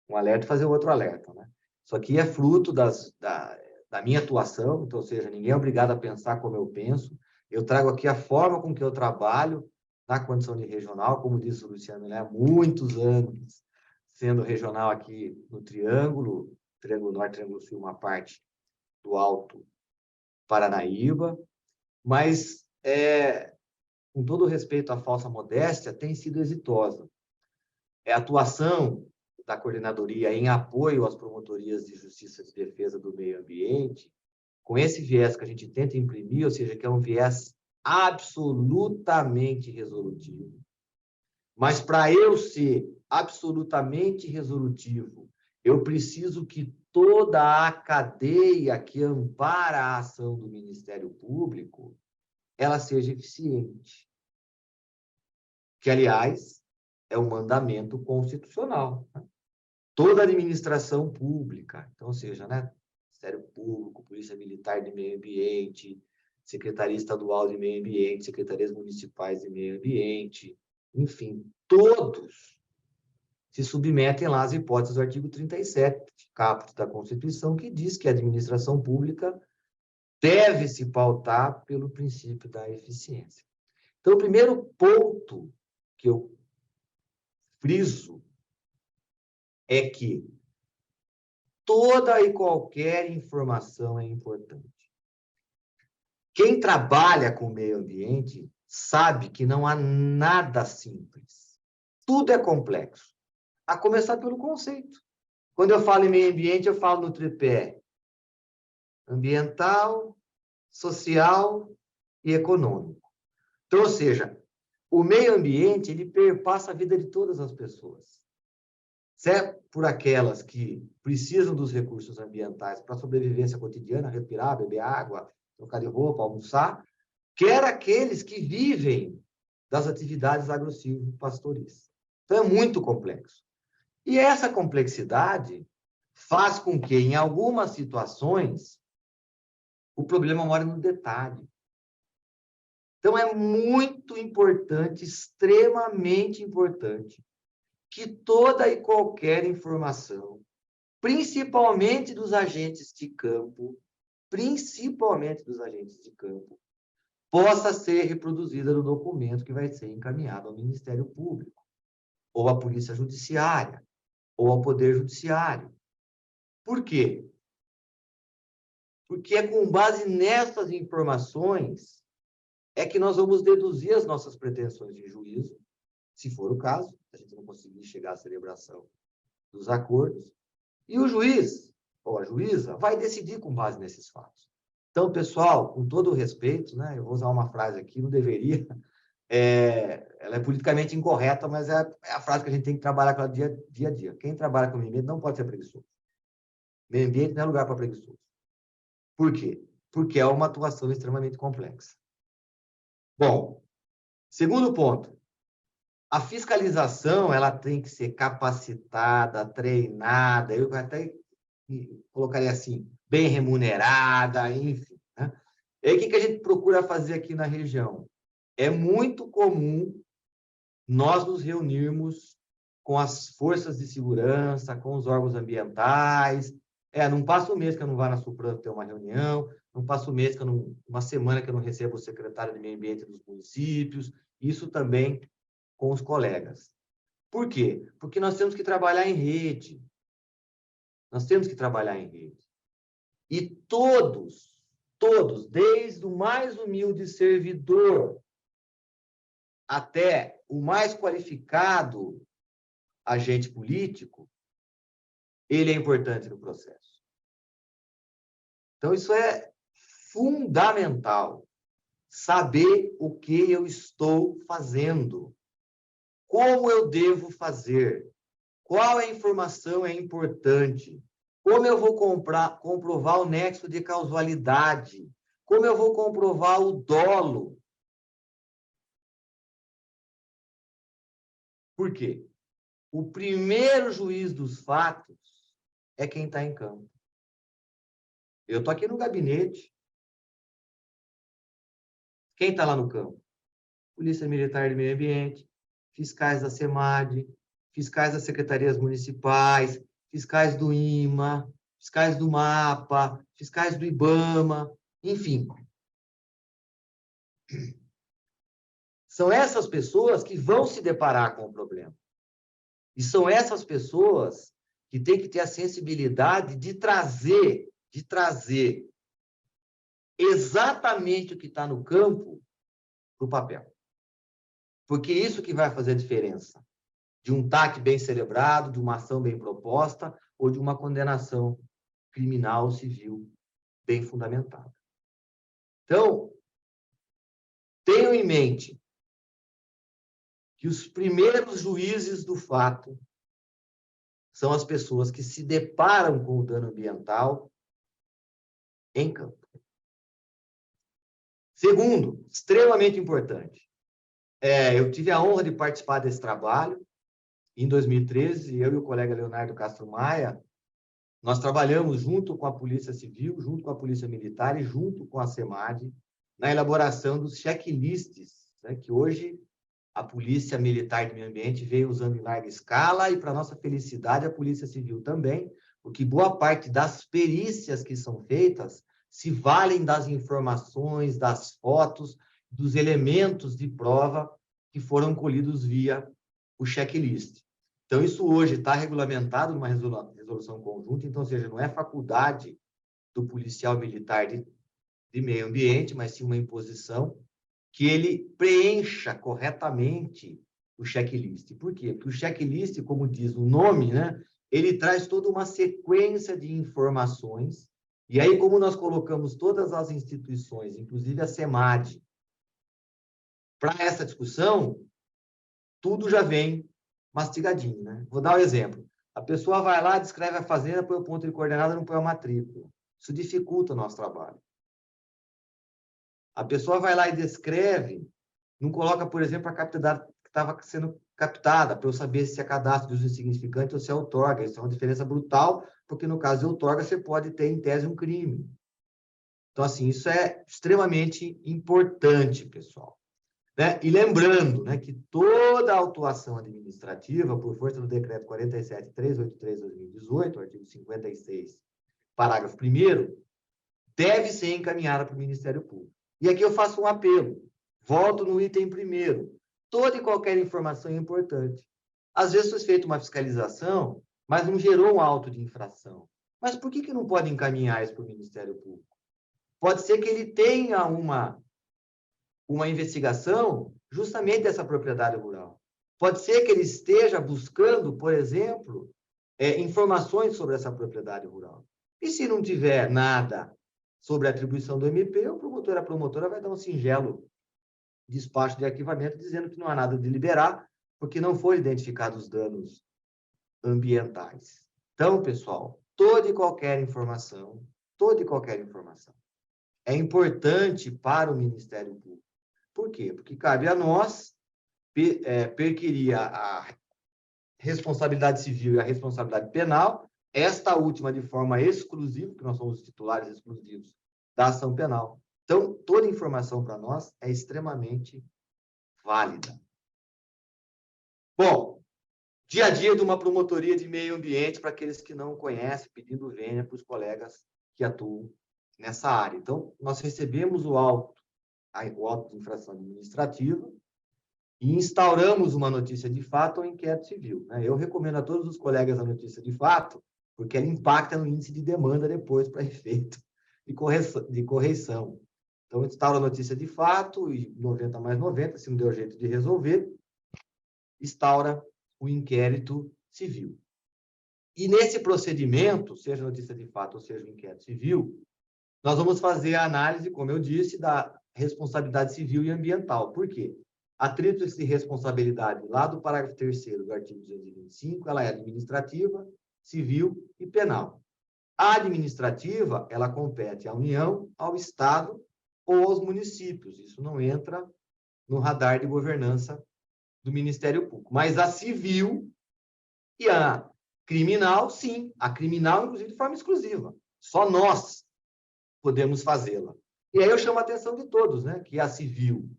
um alerta, fazer outro alerta, né? Isso aqui é fruto da minha atuação, então, ou seja, ninguém é obrigado a pensar como eu penso. Eu trago aqui a forma com que eu trabalho na condição de regional, como disse o Luciano, né? Há muitos anos sendo regional aqui no Triângulo Norte, Triângulo Sul, uma parte do Alto Paranaíba, mas, com todo respeito à falsa modéstia, tem sido exitosa. A atuação da coordenadoria em apoio às promotorias de justiça de defesa do meio ambiente, com esse viés que a gente tenta imprimir, ou seja, que é um viés absolutamente resolutivo. Mas, para eu ser absolutamente resolutivo, eu preciso que toda a cadeia que ampara a ação do Ministério Público ela seja eficiente. Que, aliás, é um mandamento constitucional. toda a administração pública, então, ou seja, né, Ministério Público, Polícia Militar de Meio Ambiente, Secretaria Estadual de Meio Ambiente, Secretarias Municipais de Meio Ambiente, enfim, todos se submetem lá às hipóteses do artigo 37, caput da Constituição, que diz que a administração pública deve se pautar pelo princípio da eficiência. Então, o primeiro ponto que eu friso é que toda e qualquer informação é importante. Quem trabalha com o meio ambiente sabe que não há nada simples. Tudo é complexo. A começar pelo conceito. Quando eu falo em meio ambiente, eu falo no tripé ambiental, social e econômico. Então, ou seja, o meio ambiente, ele perpassa a vida de todas as pessoas. Certo? Por aquelas que precisam dos recursos ambientais para a sobrevivência cotidiana, respirar, beber água, trocar de roupa, almoçar, quer aqueles que vivem das atividades agro-silvo-pastoris. Então, é muito complexo. E essa complexidade faz com que, em algumas situações, o problema mora no detalhe. Então, é muito importante, extremamente importante, que toda e qualquer informação, principalmente dos agentes de campo, possa ser reproduzida no documento que vai ser encaminhado ao Ministério Público, ou à Polícia Judiciária, ou ao Poder Judiciário. Por quê? Porque é com base nessas informações é que nós vamos deduzir as nossas pretensões de juízo, se for o caso, a gente não conseguir chegar à celebração dos acordos, e o juiz ou a juíza vai decidir com base nesses fatos. Então, pessoal, com todo o respeito, né, eu vou usar uma frase aqui, não deveria, ela é politicamente incorreta, mas é a frase que a gente tem que trabalhar com ela dia a dia. Quem trabalha com meio ambiente não pode ser preguiçoso. Meio ambiente não é lugar para preguiçoso. Por quê? Porque é uma atuação extremamente complexa. Bom, segundo ponto, a fiscalização ela tem que ser capacitada, treinada, eu até colocaria assim, bem remunerada, enfim. Né? E aí, o que a gente procura fazer aqui na região? É muito comum nós nos reunirmos com as forças de segurança, com os órgãos ambientais. Não passa um mês que eu não vá na Supran ter uma reunião, não passa um mês que uma semana que eu não recebo o secretário de Meio Ambiente dos municípios, isso também com os colegas. Por quê? Porque nós temos que trabalhar em rede. Nós temos que trabalhar em rede. E todos, desde o mais humilde servidor até o mais qualificado agente político, ele é importante no processo. Então, isso é fundamental. Saber o que eu estou fazendo. Como eu devo fazer? Qual a informação é importante? Como eu vou comprovar o nexo de causalidade? Como eu vou comprovar o dolo? Por quê? O primeiro juiz dos fatos é quem está em campo. Eu estou aqui no gabinete. Quem está lá no campo? Polícia Militar de Meio Ambiente, fiscais da SEMAD, fiscais das secretarias municipais, fiscais do IMA, fiscais do MAPA, fiscais do IBAMA, enfim. São essas pessoas que vão se deparar com o problema. E são essas pessoas que têm que ter a sensibilidade de trazer exatamente o que está no campo para o papel. Porque isso que vai fazer a diferença de um TAC bem celebrado, de uma ação bem proposta ou de uma condenação criminal ou civil bem fundamentada. Então, tenham em mente que os primeiros juízes do fato são as pessoas que se deparam com o dano ambiental em campo. Segundo, extremamente importante, eu tive a honra de participar desse trabalho, Em 2013, eu e o colega Leonardo Castro Maia, nós trabalhamos junto com a Polícia Civil, junto com a Polícia Militar e junto com a SEMAD, na elaboração dos checklists, né, que hoje a Polícia Militar de Meio Ambiente veio usando em larga escala e, para nossa felicidade, a Polícia Civil também, porque boa parte das perícias que são feitas se valem das informações, das fotos, dos elementos de prova que foram colhidos via o checklist. Então, isso hoje está regulamentado numa resolução conjunta, então, ou seja, não é faculdade do policial militar de meio ambiente, mas sim uma imposição que ele preencha corretamente o checklist. Por quê? Porque o checklist, como diz o nome, né, ele traz toda uma sequência de informações, e aí, como nós colocamos todas as instituições, inclusive a SEMAD, para essa discussão, tudo já vem mastigadinho, né? Vou dar um exemplo. A pessoa vai lá, descreve a fazenda, põe o ponto de coordenada, não põe a matrícula. Isso dificulta o nosso trabalho. A pessoa vai lá e descreve, não coloca, por exemplo, a captada que estava sendo captada, para eu saber se é cadastro de uso insignificante ou se é outorga. Isso é uma diferença brutal, porque no caso de outorga, você pode ter, em tese, um crime. Então, assim, isso é extremamente importante, pessoal. Né? E lembrando, né, que toda autuação administrativa, por força do decreto 47.383/2018, artigo 56, parágrafo 1º, deve ser encaminhada para o Ministério Público. E aqui eu faço um apelo, volto no item 1º. Toda e qualquer informação é importante. Às vezes foi feita uma fiscalização, mas não gerou um auto de infração. Mas por que não pode encaminhar isso para o Ministério Público? Pode ser que ele tenha uma investigação justamente dessa propriedade rural. Pode ser que ele esteja buscando, por exemplo, informações sobre essa propriedade rural. E se não tiver nada sobre a atribuição do MP, o promotor, a promotora vai dar um singelo despacho de arquivamento dizendo que não há nada de liberar, porque não foram identificados danos ambientais. Então, pessoal, toda e qualquer informação é importante para o Ministério Público. Por quê? Porque cabe a nós perquirir a responsabilidade civil e a responsabilidade penal, esta última de forma exclusiva, que nós somos os titulares exclusivos da ação penal. Então, toda informação para nós é extremamente válida. Bom, dia a dia de uma promotoria de meio ambiente, para aqueles que não conhecem, pedindo vênia para os colegas que atuam nessa área. Então, nós recebemos o auto de infração administrativa e instauramos uma notícia de fato ou inquérito civil. Né? Eu recomendo a todos os colegas a notícia de fato, porque ela impacta no índice de demanda depois para efeito de correição. Então, instaura a notícia de fato e 90 mais 90, se não deu jeito de resolver, instaura o inquérito civil. E nesse procedimento, seja notícia de fato ou seja o inquérito civil, nós vamos fazer a análise, como eu disse, da responsabilidade civil e ambiental. Por quê? A tríplice de responsabilidade, lá do parágrafo 3º do artigo 225, ela é administrativa, civil e penal. A administrativa, ela compete à União, ao Estado ou aos municípios. Isso não entra no radar de governança do Ministério Público. Mas a civil e a criminal, sim. A criminal, inclusive, de forma exclusiva. Só nós podemos fazê-la. E aí eu chamo a atenção de todos, né? Que a civil,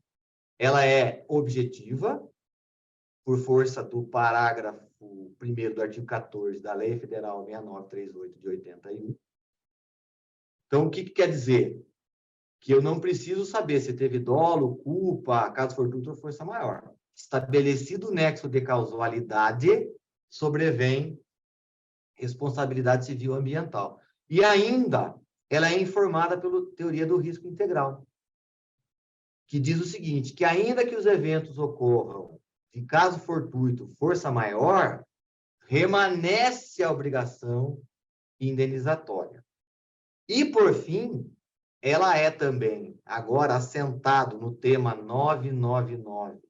ela é objetiva, por força do parágrafo 1º do artigo 14 da Lei Federal 6938 de 81. Então, o que quer dizer? Que eu não preciso saber se teve dolo, culpa, caso fortuito ou força maior. Estabelecido o nexo de causalidade, sobrevém responsabilidade civil ambiental. E ainda, ela é informada pela teoria do risco integral, que diz o seguinte, que ainda que os eventos ocorram de caso fortuito, força maior, remanesce a obrigação indenizatória. E, por fim, ela é também, agora assentado no tema 999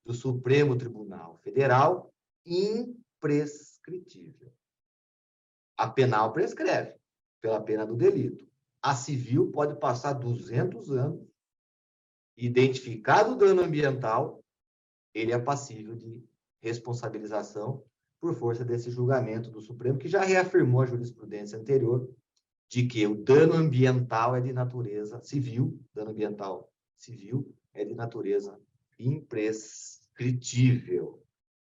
do Supremo Tribunal Federal, imprescritível. A penal prescreve pela pena do delito. A civil pode passar 200 anos, identificado o dano ambiental, ele é passível de responsabilização por força desse julgamento do Supremo, que já reafirmou a jurisprudência anterior de que o dano ambiental é de natureza civil, dano ambiental civil é de natureza imprescritível.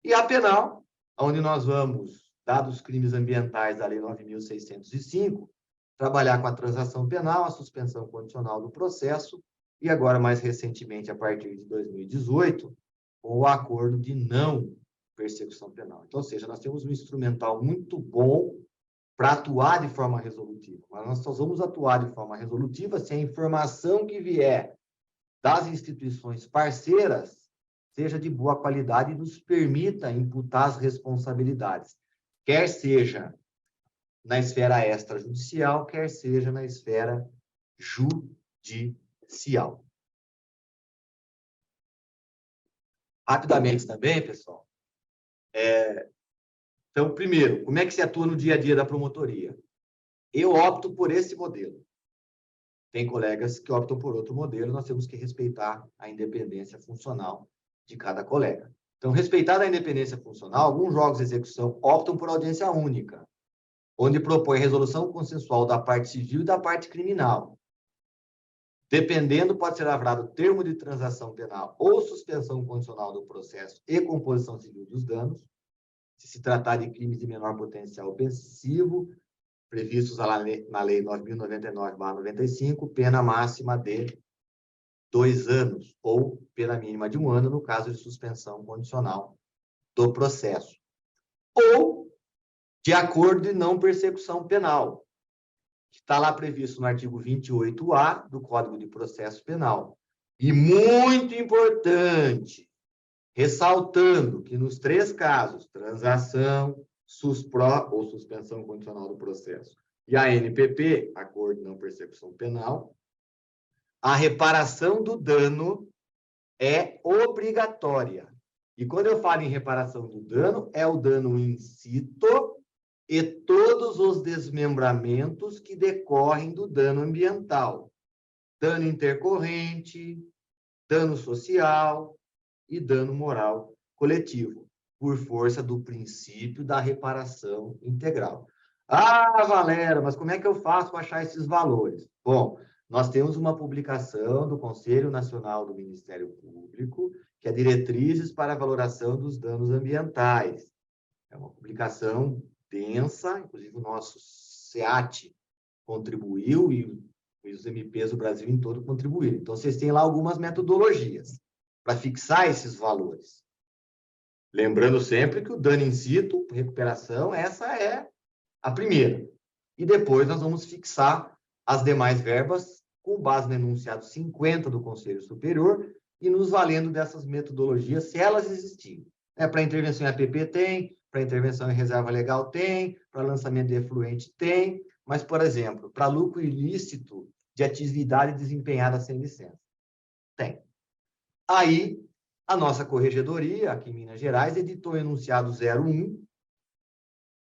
E a penal, onde nós vamos, dados os crimes ambientais da Lei 9.605, trabalhar com a transação penal, a suspensão condicional do processo e agora, mais recentemente, a partir de 2018, o acordo de não persecução penal. Então, ou seja, nós temos um instrumental muito bom para atuar de forma resolutiva. Mas nós só vamos atuar de forma resolutiva se a informação que vier das instituições parceiras seja de boa qualidade e nos permita imputar as responsabilidades, quer seja na esfera extrajudicial, quer seja na esfera judicial. Rapidamente também, pessoal. Então, primeiro, como é que se atua no dia a dia da promotoria? Eu opto por esse modelo. Tem colegas que optam por outro modelo, nós temos que respeitar a independência funcional de cada colega. Então, respeitada a independência funcional, alguns jogos de execução optam por audiência única, onde propõe resolução consensual da parte civil e da parte criminal. Dependendo, pode ser lavrado termo de transação penal ou suspensão condicional do processo e composição civil dos danos, se tratar de crimes de menor potencial ofensivo, previstos na Lei 9.099/95, pena máxima de 2 anos, ou pena mínima de 1 ano, no caso de suspensão condicional do processo. Ou de acordo de não persecução penal, que está lá previsto no artigo 28A do Código de Processo Penal. E muito importante, ressaltando que nos 3 casos, transação, suspro ou suspensão condicional do processo, e a NPP, acordo de não persecução penal, a reparação do dano é obrigatória. E quando eu falo em reparação do dano, é o dano in situ e todos os desmembramentos que decorrem do dano ambiental. Dano intercorrente, dano social e dano moral coletivo, por força do princípio da reparação integral. Ah, Valério, mas como é que eu faço para achar esses valores? Bom, nós temos uma publicação do Conselho Nacional do Ministério Público, que é Diretrizes para a Valoração dos Danos Ambientais. É uma publicação densa, inclusive o nosso SEAT contribuiu e os MPs do Brasil em todo contribuíram. Então, vocês têm lá algumas metodologias para fixar esses valores. Lembrando sempre que o dano in situ, recuperação, essa é a primeira. E depois nós vamos fixar as demais verbas com base no enunciado 50 do Conselho Superior e nos valendo dessas metodologias, se elas existirem. Para intervenção em APP tem, para intervenção em reserva legal tem, para lançamento de efluente tem, mas, por exemplo, para lucro ilícito de atividade desempenhada sem licença, tem. Aí, a nossa corregedoria, aqui em Minas Gerais, editou o enunciado 01,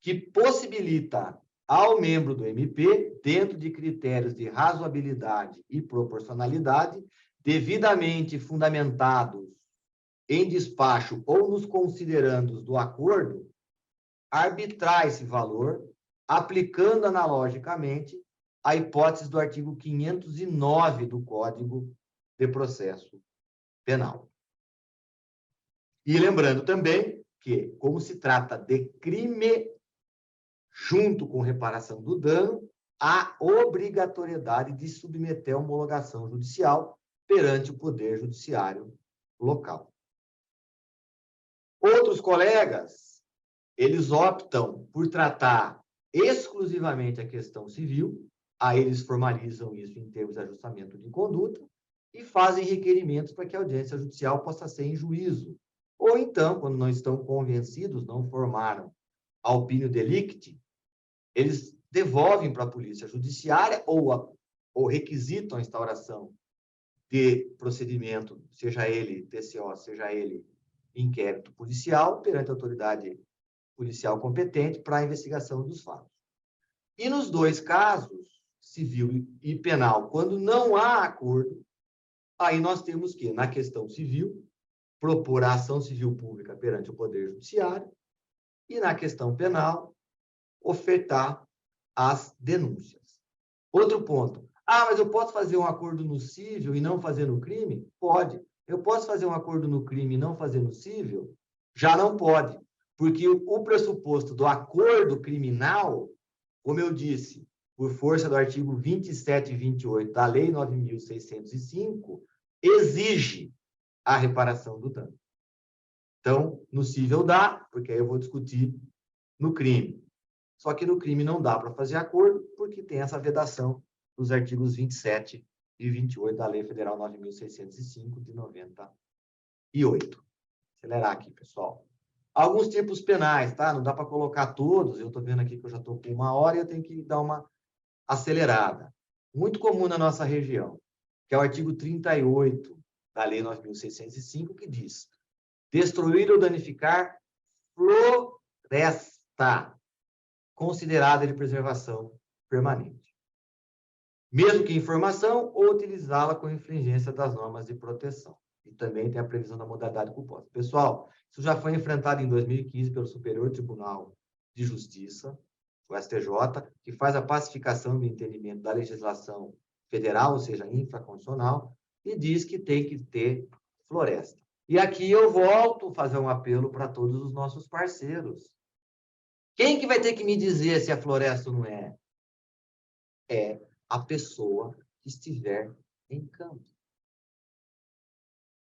que possibilita ao membro do MP, dentro de critérios de razoabilidade e proporcionalidade, devidamente fundamentados em despacho ou nos considerandos do acordo, arbitrar esse valor, aplicando analogicamente a hipótese do artigo 509 do Código de Processo Penal. E lembrando também que, como se trata de crime junto com reparação do dano, há obrigatoriedade de submeter a homologação judicial perante o Poder Judiciário local. Outros colegas, eles optam por tratar exclusivamente a questão civil, aí eles formalizam isso em termos de ajustamento de conduta e fazem requerimentos para que a audiência judicial possa ser em juízo. Ou então, quando não estão convencidos, não formaram a opinio delicti, eles devolvem para a polícia judiciária ou requisitam a instauração de procedimento, seja ele TCO, seja ele inquérito policial, perante a autoridade policial competente para a investigação dos fatos. E nos 2 casos, civil e penal, quando não há acordo, aí nós temos que, na questão civil, propor a ação civil pública perante o Poder Judiciário e, na questão penal, ofertar as denúncias. Outro ponto. Mas eu posso fazer um acordo no cível e não fazer no crime? Pode. Eu posso fazer um acordo no crime e não fazer no cível? Já não pode. Porque o pressuposto do acordo criminal, como eu disse, por força do artigo 27 e 28 da Lei 9.605, exige a reparação do dano. Então, no cível dá, porque aí eu vou discutir no crime. Só que no crime não dá para fazer acordo, porque tem essa vedação dos artigos 27 e 28 da Lei Federal 9.605 de 98. Acelerar aqui, pessoal. Alguns tipos penais, tá? Não dá para colocar todos. Eu estou vendo aqui que eu já estou com 1 hora e eu tenho que dar uma acelerada. Muito comum na nossa região, que é o artigo 38 da Lei 9.605, que diz: destruir ou danificar floresta considerada de preservação permanente, mesmo que em formação, ou utilizá-la com infringência das normas de proteção. E também tem a previsão da modalidade culposa. Pessoal, isso já foi enfrentado em 2015 pelo Superior Tribunal de Justiça, o STJ, que faz a pacificação do entendimento da legislação federal, ou seja, infraconstitucional, e diz que tem que ter floresta. E aqui eu volto a fazer um apelo para todos os nossos parceiros. Quem que vai ter que me dizer se é floresta ou não é? É a pessoa que estiver em campo.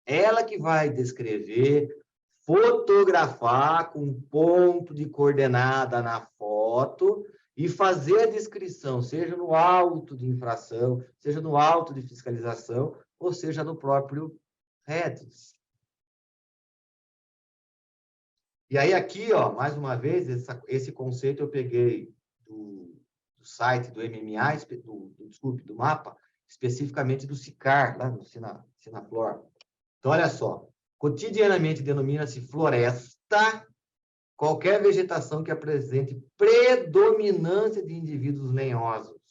Ela que vai descrever, fotografar com ponto de coordenada na foto e fazer a descrição, seja no auto de infração, seja no auto de fiscalização, ou seja no próprio REDS. E aí aqui, ó, mais uma vez, esse conceito eu peguei do site do MMA, do MAPA, especificamente do SICAR, lá no Sinaflor. Então, olha só, cotidianamente denomina-se floresta qualquer vegetação que apresente predominância de indivíduos lenhosos,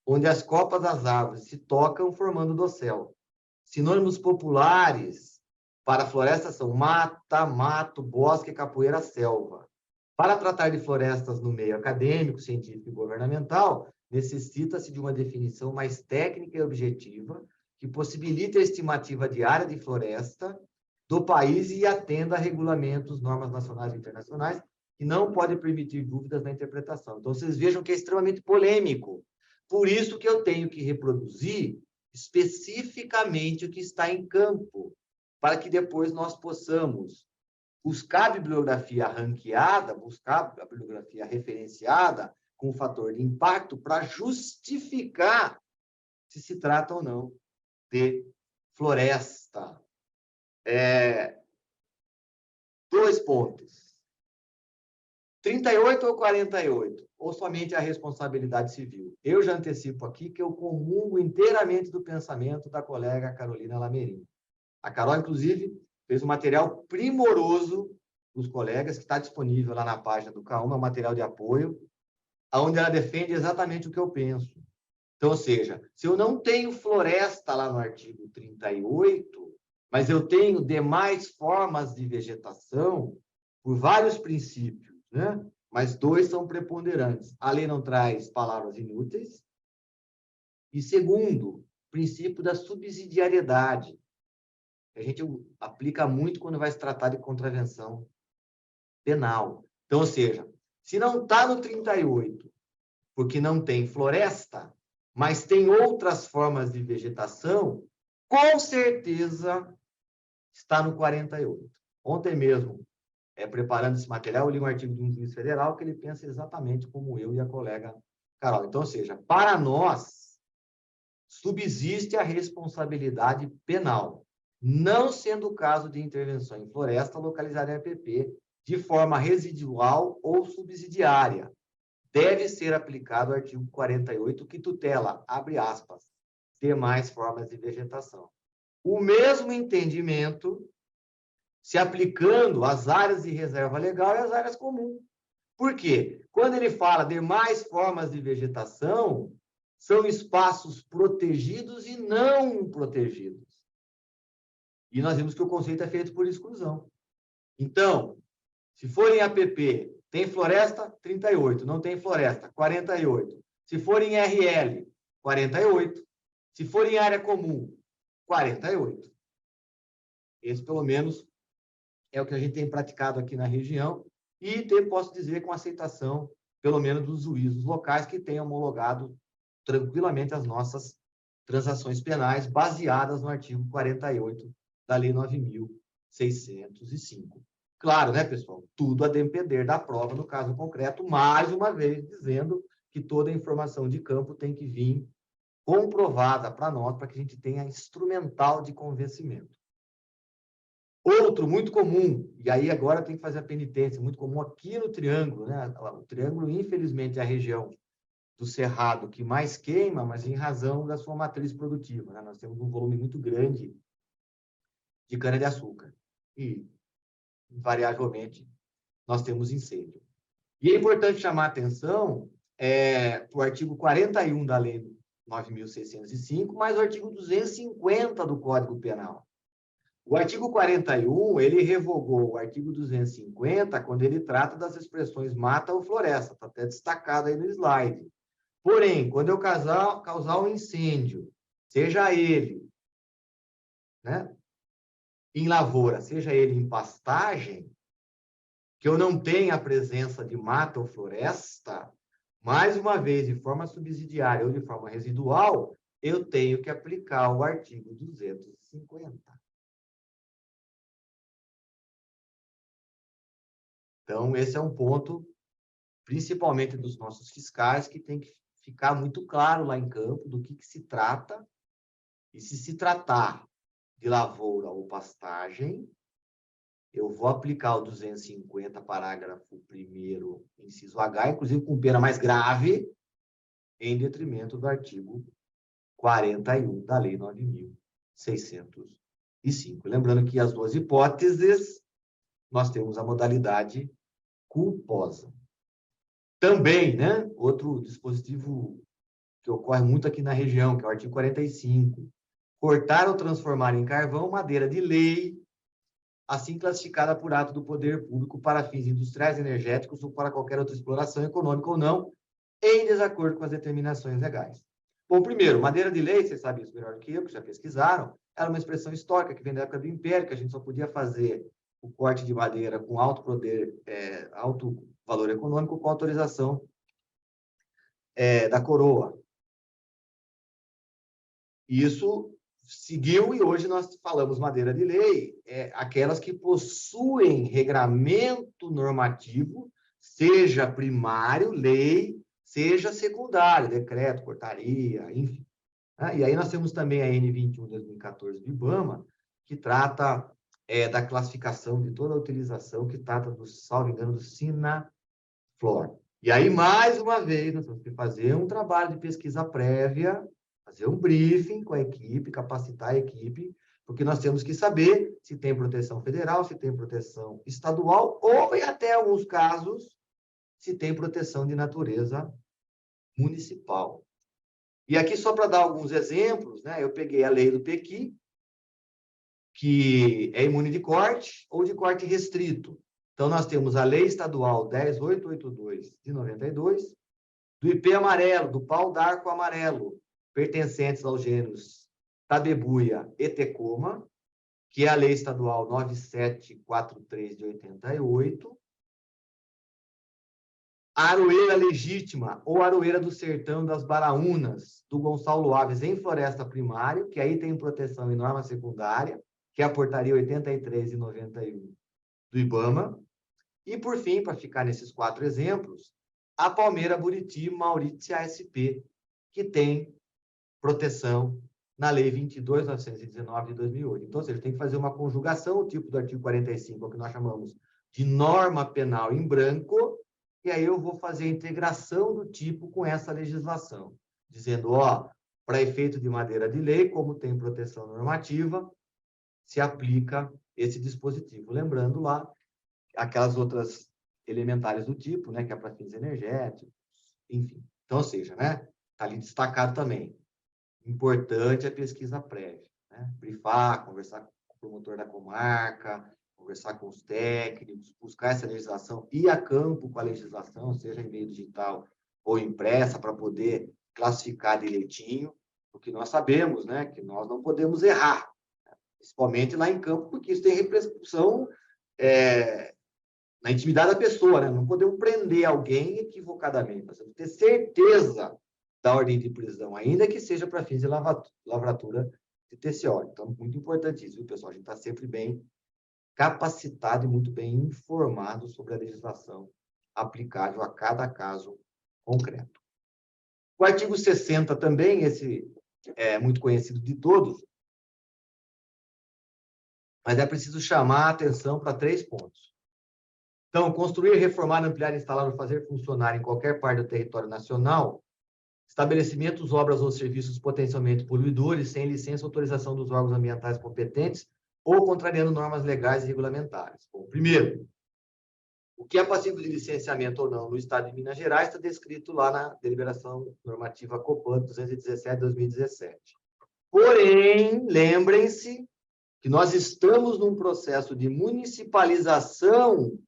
onde as copas das árvores se tocam formando dossel. Sinônimos populares para floresta são mata, mato, bosque, capoeira, selva. Para tratar de florestas no meio acadêmico, científico e governamental, necessita-se de uma definição mais técnica e objetiva que possibilite a estimativa de área de floresta do país e atenda a regulamentos, normas nacionais e internacionais, que não pode permitir dúvidas na interpretação. Então, vocês vejam que é extremamente polêmico. Por isso que eu tenho que reproduzir especificamente o que está em campo, para que depois nós possamos buscar a bibliografia ranqueada, buscar a bibliografia referenciada com o fator de impacto para justificar se se trata ou não de floresta. 2 pontos. 38 ou 48, ou somente a responsabilidade civil. Eu já antecipo aqui que eu comungo inteiramente do pensamento da colega Carolina Lamerim. A Carol, inclusive, fez um material primoroso dos colegas, que está disponível lá na página do K1, é um material de apoio, onde ela defende exatamente o que eu penso. Então, ou seja, se eu não tenho floresta lá no artigo 38, mas eu tenho demais formas de vegetação, por vários princípios, né? Mas 2 são preponderantes. A lei não traz palavras inúteis. E segundo, princípio da subsidiariedade. A gente aplica muito quando vai se tratar de contravenção penal. Então, ou seja, se não está no 38, porque não tem floresta, mas tem outras formas de vegetação, com certeza está no 48. Ontem mesmo, preparando esse material, eu li um artigo de um juiz federal que ele pensa exatamente como eu e a colega Carol. Então, ou seja, para nós, subsiste a responsabilidade penal, não sendo o caso de intervenção em floresta localizada em APP de forma residual ou subsidiária. Deve ser aplicado o artigo 48, que tutela, abre aspas, demais formas de vegetação. O mesmo entendimento se aplicando às áreas de reserva legal e às áreas comuns. Por quê? Quando ele fala demais formas de vegetação, são espaços protegidos e não protegidos. E nós vimos que o conceito é feito por exclusão. Então, se for em APP, tem floresta, 38. Não tem floresta, 48. Se for em RL, 48. Se for em área comum, 48. Esse, pelo menos, é o que a gente tem praticado aqui na região e posso dizer com aceitação, pelo menos, dos juízos locais que têm homologado tranquilamente as nossas transações penais baseadas no artigo 48 da Lei 9.605. Claro, né, pessoal? Tudo a depender da prova no caso concreto, mais uma vez dizendo que toda a informação de campo tem que vir comprovada para nós, para que a gente tenha instrumental de convencimento. Outro muito comum, e aí agora tem que fazer a penitência, muito comum aqui no Triângulo, né? O Triângulo, infelizmente, é a região do Cerrado que mais queima, mas em razão da sua matriz produtiva, né? Nós temos um volume muito grande de cana-de-açúcar e, invariavelmente, nós temos incêndio. E é importante chamar a atenção para o artigo 41 da Lei 9.605, mais o artigo 250 do Código Penal. O artigo 41, ele revogou o artigo 250 quando ele trata das expressões mata ou floresta, está até destacado aí no slide. Porém, quando eu causar um incêndio, seja ele, né, em lavoura, seja ele em pastagem, que eu não tenha a presença de mata ou floresta, mais uma vez, de forma subsidiária ou de forma residual, eu tenho que aplicar o artigo 250. Então, esse é um ponto, principalmente dos nossos fiscais, que tem que ficar muito claro lá em campo do que se trata. E se tratar de lavoura ou pastagem, eu vou aplicar o 250, parágrafo 1º, inciso H, inclusive com pena mais grave, em detrimento do artigo 41 da Lei 9.605. Lembrando que as duas hipóteses, nós temos a modalidade culposa. Também, né, outro dispositivo que ocorre muito aqui na região, que é o artigo 45. Cortar ou transformar em carvão madeira de lei, assim classificada por ato do poder público para fins industriais, energéticos ou para qualquer outra exploração econômica ou não, em desacordo com as determinações legais. Bom, primeiro, madeira de lei, vocês sabem isso melhor do que eu, que já pesquisaram, era uma expressão histórica que vem da época do Império, que a gente só podia fazer o corte de madeira com alto poder, alto valor econômico, com autorização da coroa. Isso seguiu e hoje nós falamos madeira de lei, aquelas que possuem regramento normativo, seja primário, lei, seja secundário, decreto, portaria, enfim. E aí nós temos também a N21/2014 do IBAMA, que trata da classificação de toda a utilização, que trata, salvo engano, do Sinaflor. E aí, mais uma vez, nós temos que fazer um trabalho de pesquisa prévia, fazer um briefing com a equipe, capacitar a equipe, porque nós temos que saber se tem proteção federal, se tem proteção estadual, ou, em até alguns casos, se tem proteção de natureza municipal. E aqui, só para dar alguns exemplos, né, eu peguei a lei do Pequi, que é imune de corte ou de corte restrito. Então, nós temos a Lei Estadual 10.882, de 92, do IP amarelo, do pau d'arco amarelo, pertencentes aos gêneros Tabebuia e Tecoma, que é a Lei Estadual 9743, de 88, a aroeira legítima, ou aroeira do sertão das Baraúnas, do Gonçalo Alves, em floresta primária, que aí tem proteção em norma secundária, que é a portaria 83 de 91 do IBAMA. E, por fim, para ficar nesses 4 exemplos, a palmeira Buriti Mauritia ASP, que tem proteção na Lei 22.919 de 2008. Então, ou seja, tem que fazer uma conjugação, o tipo do artigo 45, o que nós chamamos de norma penal em branco, e aí eu vou fazer a integração do tipo com essa legislação, dizendo, para efeito de madeira de lei, como tem proteção normativa, se aplica esse dispositivo. Lembrando lá aquelas outras elementares do tipo, né, que é para fins energéticos, enfim. Então, ou seja, né, está ali destacado também. Importante a pesquisa prévia, né? Brifar, conversar promotor da comarca, conversar com os técnicos, buscar essa legislação, ir a campo com a legislação, seja em meio digital ou impressa, para poder classificar direitinho, porque nós sabemos, né, que nós não podemos errar, principalmente lá em campo, porque isso tem repercussão na intimidade da pessoa, né? Não podemos prender alguém equivocadamente, nós temos que ter certeza da ordem de prisão, ainda que seja para fins de lavratura de TCO. Então, muito importante isso, viu, pessoal? A gente está sempre bem capacitado e muito bem informado sobre a legislação aplicável a cada caso concreto. O artigo 60 também, esse é muito conhecido de todos, mas é preciso chamar a atenção para 3 pontos. Então, construir, reformar, ampliar, instalar ou fazer funcionar em qualquer parte do território nacional estabelecimentos, obras ou serviços potencialmente poluidores sem licença ou autorização dos órgãos ambientais competentes ou contrariando normas legais e regulamentares. Bom, primeiro, o que é passível de licenciamento ou não no Estado de Minas Gerais está descrito lá na deliberação normativa Copan 217/2017. Porém, lembrem-se que nós estamos num processo de municipalização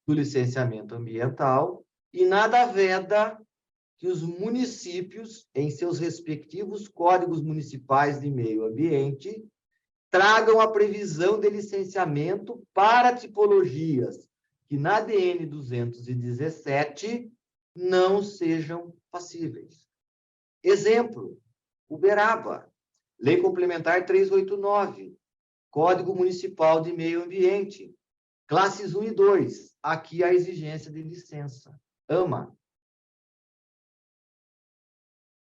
do licenciamento ambiental e nada veda que os municípios, em seus respectivos códigos municipais de meio ambiente, tragam a previsão de licenciamento para tipologias que na DN 217 não sejam passíveis. Exemplo, Uberaba, Lei Complementar 389, Código Municipal de Meio Ambiente, classes 1 e 2, aqui a exigência de licença. AMA.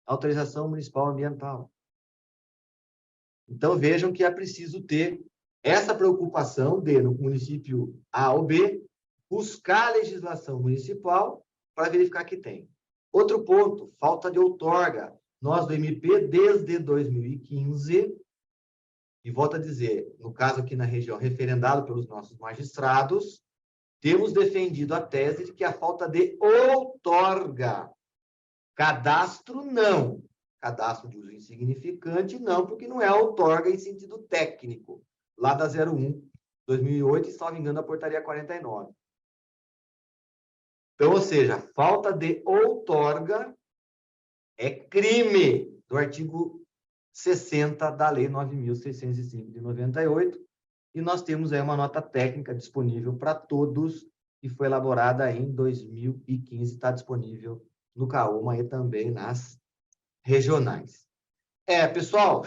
Autorização Municipal Ambiental. Então, vejam que é preciso ter essa preocupação de, no município A ou B, buscar a legislação municipal para verificar que tem. Outro ponto, falta de outorga. Nós, do MP, desde 2015, e volto a dizer, no caso aqui na região, referendado pelos nossos magistrados, temos defendido a tese de que a falta de outorga. Cadastro, não. Cadastro de uso insignificante, não, porque não é outorga em sentido técnico. Lá da 01/2008, salvo engano, a portaria 49. Então, ou seja, falta de outorga é crime do artigo 60 da Lei 9.605 de 98, e nós temos aí uma nota técnica disponível para todos, que foi elaborada em 2015, está disponível no CAOMA e também nas regionais. Pessoal,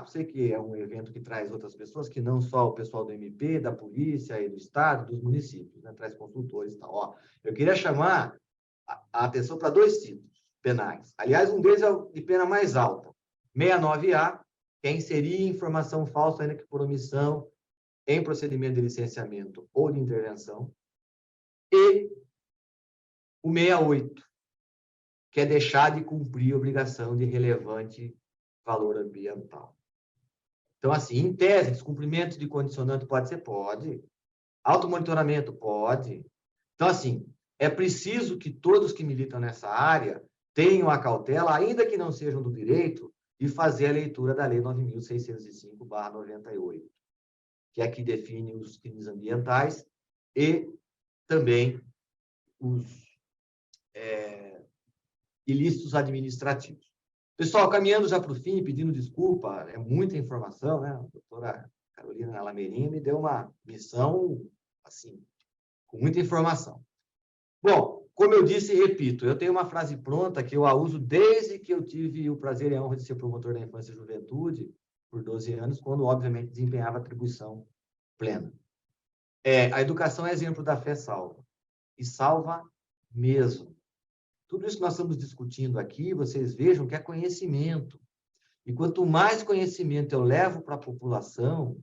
sei que é um evento que traz outras pessoas, que não só o pessoal do MP, da polícia e do estado, dos municípios, né? Traz consultores e tal. Ó, eu queria chamar a atenção para 2 títulos penais. Aliás, um deles é o de pena mais alta, 69A, que é inserir informação falsa, ainda que por omissão, em procedimento de licenciamento ou de intervenção, e o 68, que é deixar de cumprir a obrigação de relevante valor ambiental. Então, assim, em tese, descumprimento de condicionante pode ser? Pode. Automonitoramento? Pode. Então, assim, é preciso que todos que militam nessa área tenham a cautela, ainda que não sejam do direito, de fazer a leitura da Lei 9.605/98, que é a que define os crimes ambientais e também os ilícitos administrativos. Pessoal, caminhando já para o fim, pedindo desculpa, é muita informação, né? A doutora Carolina Lameirinha me deu uma missão, assim, com muita informação. Bom, como eu disse e repito, eu tenho uma frase pronta que eu a uso desde que eu tive o prazer e a honra de ser promotor da infância e juventude, por 12 anos, quando, obviamente, desempenhava atribuição plena. A educação é exemplo da fé salva. E salva mesmo. Tudo isso que nós estamos discutindo aqui, vocês vejam que é conhecimento. E quanto mais conhecimento eu levo para a população,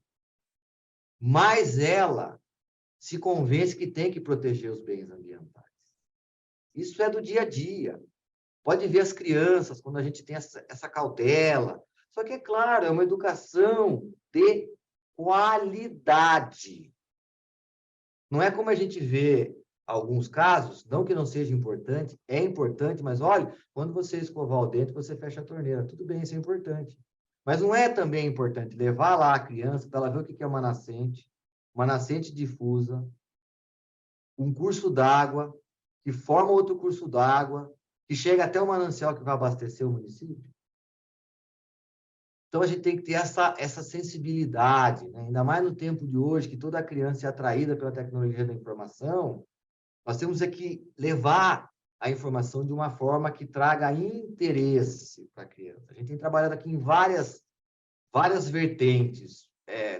mais ela se convence que tem que proteger os bens ambientais. Isso é do dia a dia. Pode ver as crianças, quando a gente tem essa cautela. Só que, é claro, é uma educação de qualidade. Não é como a gente vê alguns casos, não que não seja importante, é importante, mas olha, quando você escovar o dente, você fecha a torneira. Tudo bem, isso é importante. Mas não é também importante levar lá a criança para ela ver o que é uma nascente difusa, um curso d'água, que forma outro curso d'água, que chega até o manancial que vai abastecer o município? Então, a gente tem que ter essa sensibilidade, né? Ainda mais no tempo de hoje, que toda criança é atraída pela tecnologia da informação, nós temos que levar a informação de uma forma que traga interesse para a criança. A gente tem trabalhado aqui em várias vertentes,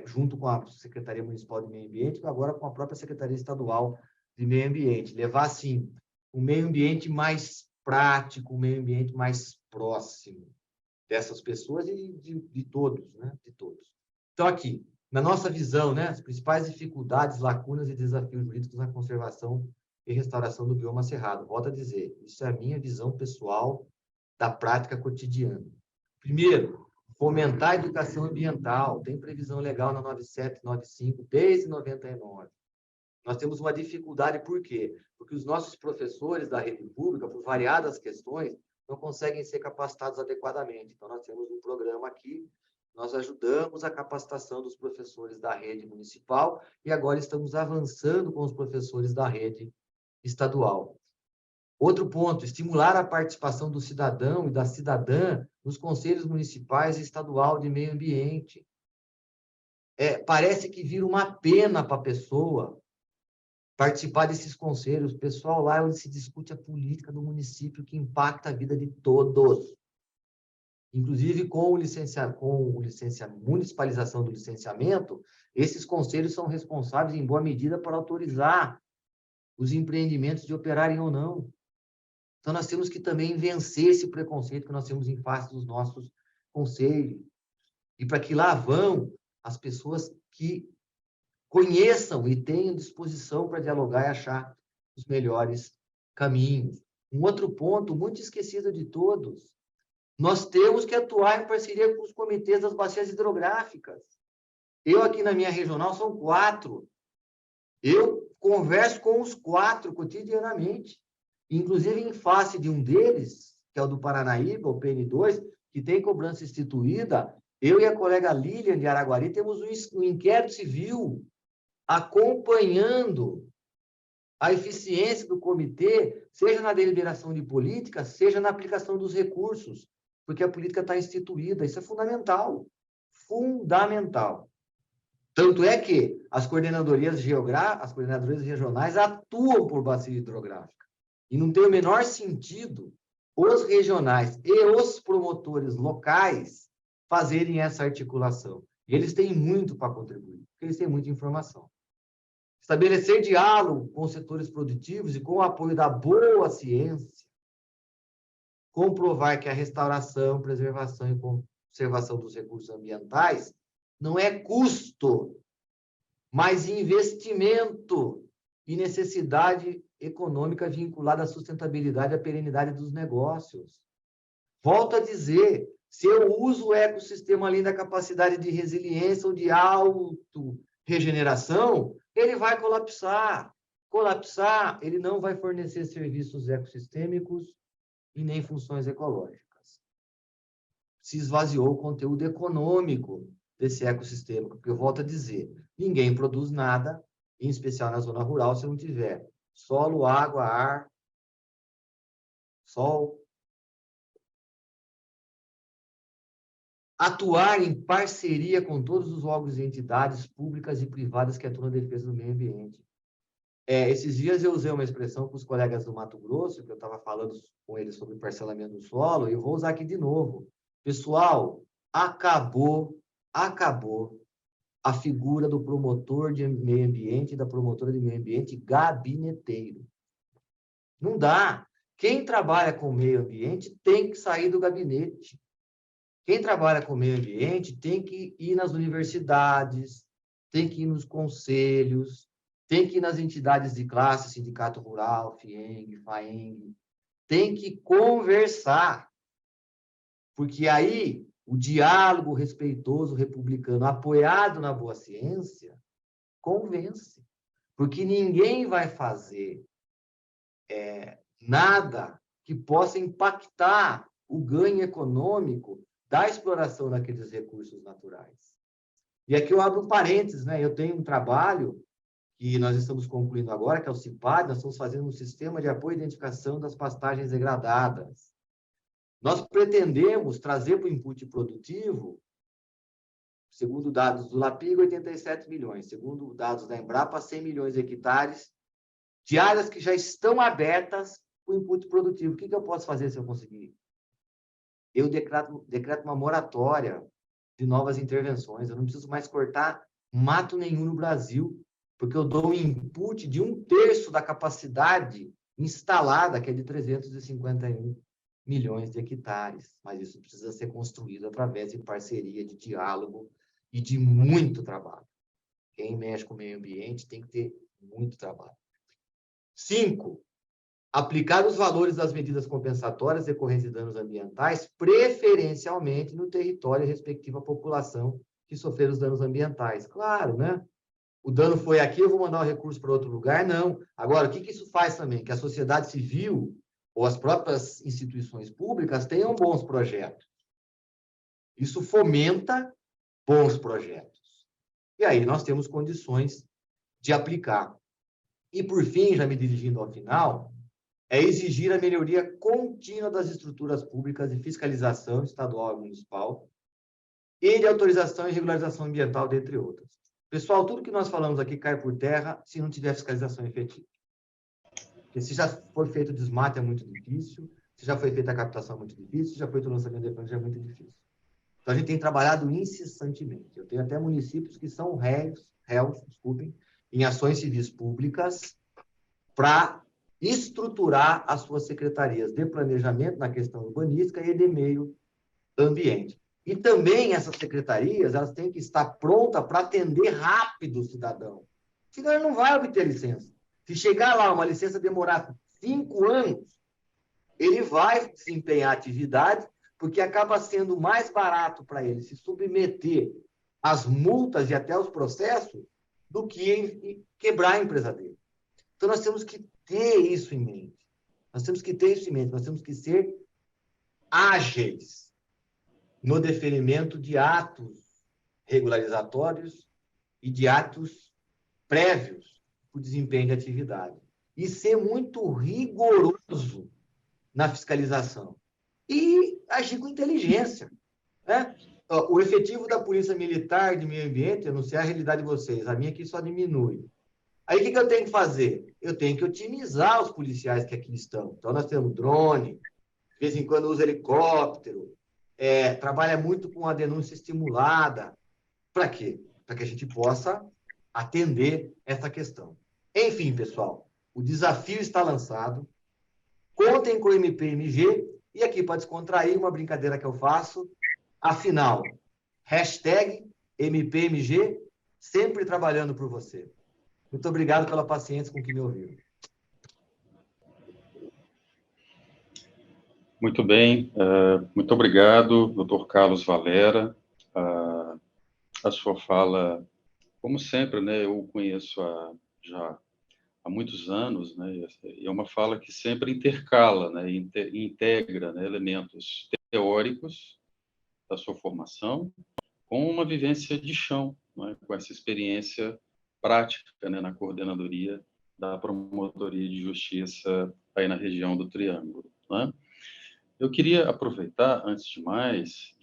junto com a Secretaria Municipal de Meio Ambiente, e agora com a própria Secretaria Estadual de Meio Ambiente. Levar, assim, um meio ambiente mais prático, um meio ambiente mais próximo dessas pessoas e de todos, né? De todos. Então, aqui, na nossa visão, né, as principais dificuldades, lacunas e desafios jurídicos na conservação e restauração do bioma cerrado. Volto a dizer, isso é a minha visão pessoal da prática cotidiana. Primeiro, fomentar a educação ambiental. Tem previsão legal na 9795, desde 99. Nós temos uma dificuldade, por quê? Porque os nossos professores da rede pública, por variadas questões, não conseguem ser capacitados adequadamente. Então, nós temos um programa aqui, nós ajudamos a capacitação dos professores da rede municipal e agora estamos avançando com os professores da rede estadual. Outro ponto, estimular a participação do cidadão e da cidadã nos conselhos municipais e estadual de meio ambiente. Parece que vira uma pena para a pessoa participar desses conselhos. O pessoal lá é onde se discute a política do município que impacta a vida de todos. Inclusive, com a municipalização do licenciamento, esses conselhos são responsáveis, em boa medida, para autorizar os empreendimentos de operarem ou não. Então, nós temos que também vencer esse preconceito que nós temos em face dos nossos conselhos. E para que lá vão as pessoas que conheçam e tenham disposição para dialogar e achar os melhores caminhos. Um outro ponto, muito esquecido de todos, nós temos que atuar em parceria com os comitês das bacias hidrográficas. Eu, aqui na minha regional, são 4. Eu converso com os 4 cotidianamente. Inclusive, em face de um deles, que é o do Paranaíba, o PN2, que tem cobrança instituída, eu e a colega Lilian de Araguari temos um inquérito civil acompanhando a eficiência do comitê, seja na deliberação de política, seja na aplicação dos recursos, porque a política está instituída. Isso é fundamental. Fundamental. Tanto é que as coordenadorias regionais atuam por bacia hidrográfica. E não tem o menor sentido os regionais e os promotores locais fazerem essa articulação. E eles têm muito para contribuir, porque eles têm muita informação. Estabelecer diálogo com os setores produtivos e com o apoio da boa ciência, comprovar que a restauração, preservação e conservação dos recursos ambientais não é custo, mas investimento e necessidade econômica vinculada à sustentabilidade e à perenidade dos negócios. Volto a dizer, se eu uso o ecossistema além da capacidade de resiliência ou de auto-regeneração, ele vai colapsar. Colapsar, ele não vai fornecer serviços ecossistêmicos e nem funções ecológicas. Se esvaziou o conteúdo econômico desse ecossistema, porque eu volto a dizer, ninguém produz nada, em especial na zona rural, se não tiver solo, água, ar, sol. Atuar em parceria com todos os órgãos e entidades públicas e privadas que atuam na defesa do meio ambiente. Esses dias eu usei uma expressão com os colegas do Mato Grosso, que eu estava falando com eles sobre parcelamento do solo, e eu vou usar aqui de novo. Pessoal, acabou a figura do promotor de meio ambiente e da promotora de meio ambiente gabineteiro. Não dá. Quem trabalha com meio ambiente tem que sair do gabinete. Quem trabalha com meio ambiente tem que ir nas universidades, tem que ir nos conselhos, tem que ir nas entidades de classe, Sindicato Rural, FIENG, FAENG, tem que conversar. Porque aí o diálogo respeitoso republicano, apoiado na boa ciência, convence. Porque ninguém vai fazer nada que possa impactar o ganho econômico da exploração daqueles recursos naturais. E aqui eu abro um parênteses, né? Eu tenho um trabalho que nós estamos concluindo agora, que é o CIPAD, nós estamos fazendo um sistema de apoio e identificação das pastagens degradadas. Nós pretendemos trazer para o input produtivo, segundo dados do LAPIG, 87 milhões, segundo dados da Embrapa, 100 milhões de hectares de áreas que já estão abertas para o input produtivo. O que eu posso fazer se eu conseguir? Eu decreto uma moratória de novas intervenções. Eu não preciso mais cortar mato nenhum no Brasil, porque eu dou um input de 1/3 da capacidade instalada, que é de 351 milhões de hectares. Mas isso precisa ser construído através de parceria, de diálogo e de muito trabalho. Quem mexe com o meio ambiente tem que ter muito trabalho. 5. Aplicar os valores das medidas compensatórias decorrentes de danos ambientais, preferencialmente no território respectivo à população que sofrer os danos ambientais. Claro, né? O dano foi aqui, eu vou mandar o recurso para outro lugar? Não. Agora, o que isso faz também? Que a sociedade civil ou as próprias instituições públicas tenham bons projetos. Isso fomenta bons projetos. E aí nós temos condições de aplicar. E, por fim, já me dirigindo ao final, é exigir a melhoria contínua das estruturas públicas de fiscalização estadual e municipal e de autorização e regularização ambiental, dentre outras. Pessoal, tudo que nós falamos aqui cai por terra se não tiver fiscalização efetiva. Porque se já for feito o desmate, é muito difícil, se já foi feita a captação, é muito difícil, se já foi feito o lançamento de planta, é muito difícil. Então, a gente tem trabalhado incessantemente. Eu tenho até municípios que são réus, em ações civis públicas para estruturar as suas secretarias de planejamento na questão urbanística e de meio ambiente. E também essas secretarias, elas têm que estar prontas para atender rápido o cidadão. Senão ele não vai obter licença. Se chegar lá, uma licença demorar 5 anos, ele vai desempenhar a atividade, porque acaba sendo mais barato para ele se submeter às multas e até aos processos do que quebrar a empresa dele. Então, nós temos que ter isso em mente. Nós temos que ser ágeis no deferimento de atos regularizatórios e de atos prévios para o desempenho de atividade. E ser muito rigoroso na fiscalização. E agir com inteligência. Né? O efetivo da Polícia Militar de Meio Ambiente, eu não sei a realidade de vocês, a minha aqui só diminui. Aí, o que eu tenho que fazer? Eu tenho que otimizar os policiais que aqui estão. Então, nós temos drone, de vez em quando usa helicóptero, trabalha muito com a denúncia estimulada. Para quê? Para que a gente possa atender essa questão. Enfim, pessoal, o desafio está lançado. Contem com o MPMG e aqui, para descontrair, uma brincadeira que eu faço. Afinal, #MPMG, sempre trabalhando por você. Muito obrigado pela paciência com que me ouviram. Muito bem. Muito obrigado, doutor Carlos Valera. A sua fala, como sempre, né, eu conheço já há muitos anos, né, e é uma fala que sempre intercala, né, integra, né, elementos teóricos da sua formação com uma vivência de chão, né, com essa experiência prática, né, na coordenadoria da Promotoria de Justiça aí na região do Triângulo, né? Eu queria aproveitar, antes de mais,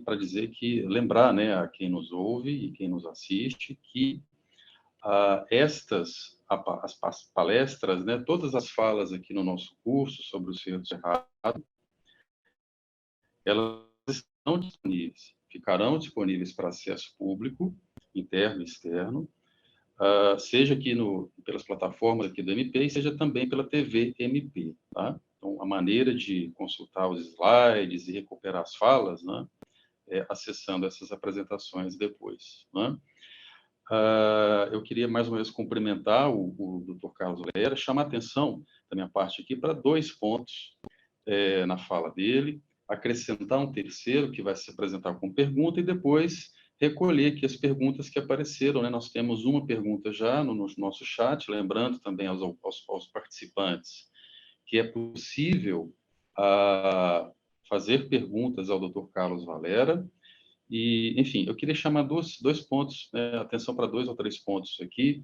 para dizer que lembrar, né, a quem nos ouve e quem nos assiste que as palestras, né, todas as falas aqui no nosso curso sobre o Cerro do Cerrado, elas estão disponíveis, ficarão disponíveis para acesso público, interno e externo, seja aqui pelas plataformas aqui do MP e seja também pela TV MP, tá? Então, a maneira de consultar os slides e recuperar as falas, né, é acessando essas apresentações depois, né? Eu queria mais uma vez cumprimentar o Dr. Carlos Valera, chamar a atenção da minha parte aqui para 2 pontos na fala dele, acrescentar um terceiro que vai se apresentar com pergunta e depois recolher aqui as perguntas que apareceram, né? Nós temos uma pergunta já no nosso chat, lembrando também aos participantes que é possível fazer perguntas ao Dr. Carlos Valera. E, enfim, eu queria chamar dois pontos, atenção para 2 ou 3 pontos aqui.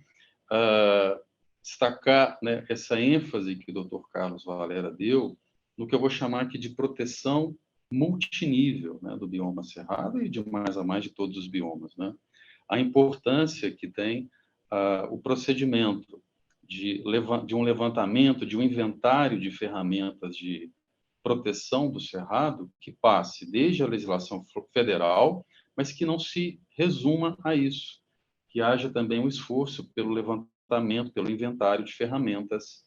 Destacar, né, essa ênfase que o Dr. Carlos Valera deu no que eu vou chamar aqui de proteção multinível, né, do bioma cerrado e de mais a mais de todos os biomas, né? A importância que tem o procedimento de um levantamento, de um inventário de ferramentas de proteção do cerrado que passe desde a legislação federal, mas que não se resuma a isso, que haja também um esforço pelo levantamento, pelo inventário de ferramentas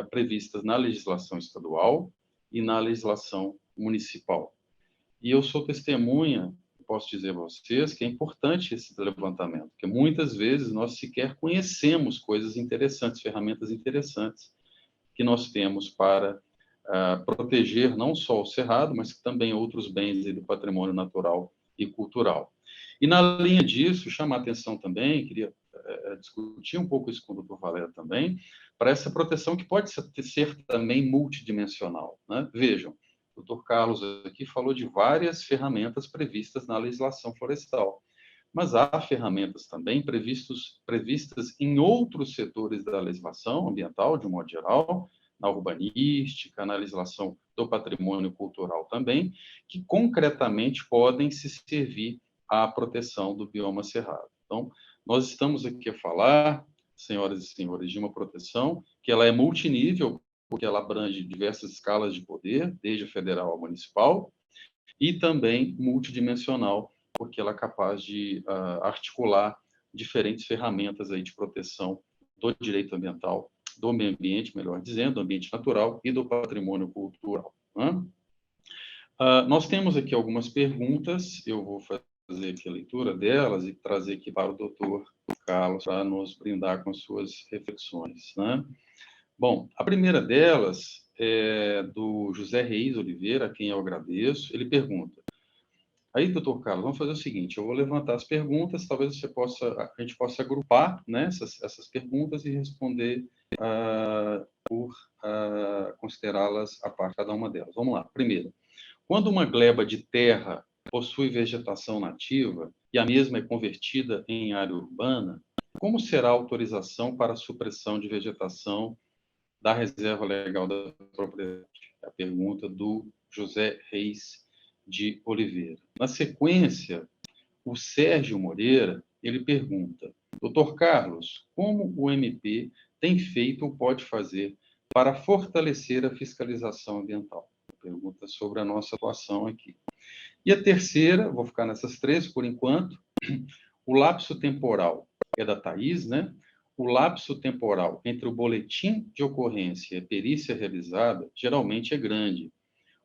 previstas na legislação estadual e na legislação municipal. E eu sou testemunha, posso dizer a vocês, que é importante esse levantamento, porque muitas vezes nós sequer conhecemos coisas interessantes, ferramentas interessantes que nós temos para proteger não só o cerrado, mas também outros bens do patrimônio natural e cultural. E na linha disso, chamar a atenção também, queria discutir um pouco isso com o Dr. Valera também, para essa proteção que pode ser também multidimensional, né? Vejam, o Dr. Carlos aqui falou de várias ferramentas previstas na legislação florestal, mas há ferramentas também previstas em outros setores da legislação ambiental, de um modo geral, na urbanística, na legislação do patrimônio cultural também, que concretamente podem se servir à proteção do bioma cerrado. Então, nós estamos aqui a falar, senhoras e senhores, de uma proteção que ela é multinível, porque ela abrange diversas escalas de poder, desde a federal ao municipal, e também multidimensional, porque ela é capaz de articular diferentes ferramentas aí de proteção do direito ambiental, do meio ambiente, melhor dizendo, do ambiente natural e do patrimônio cultural, né? Nós temos aqui algumas perguntas, eu vou fazer aqui a leitura delas e trazer aqui para o Dr. Carlos para nos brindar com suas reflexões, né? Bom, a primeira delas é do José Reis Oliveira, a quem eu agradeço. Ele pergunta: aí, doutor Carlos, vamos fazer o seguinte, eu vou levantar as perguntas, talvez a gente possa agrupar, né, essas perguntas e responder por considerá-las a parte, cada uma delas. Vamos lá. Primeiro, quando uma gleba de terra possui vegetação nativa e a mesma é convertida em área urbana, como será a autorização para a supressão de vegetação da reserva legal da propriedade? É a pergunta do José Reis de Oliveira. Na sequência, o Sérgio Moreira, ele pergunta: Dr. Carlos, como o MP tem feito ou pode fazer para fortalecer a fiscalização ambiental? Pergunta sobre a nossa atuação aqui. E a terceira, vou ficar nessas 3 por enquanto, o lapso temporal é da Thaís, né? O lapso temporal entre o boletim de ocorrência e a perícia realizada geralmente é grande.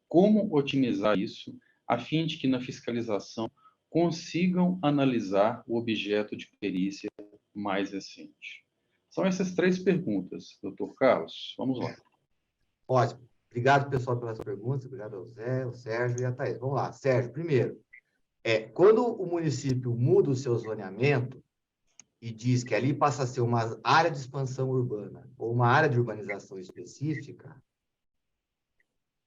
Como otimizar isso a fim de que na fiscalização consigam analisar o objeto de perícia mais recente? São essas 3 perguntas, doutor Carlos. Vamos lá. Ótimo. Obrigado, pessoal, pelas perguntas. Obrigado ao Zé, ao Sérgio e à Thaís. Vamos lá. Sérgio, primeiro, quando o município muda o seu zoneamento e diz que ali passa a ser uma área de expansão urbana ou uma área de urbanização específica,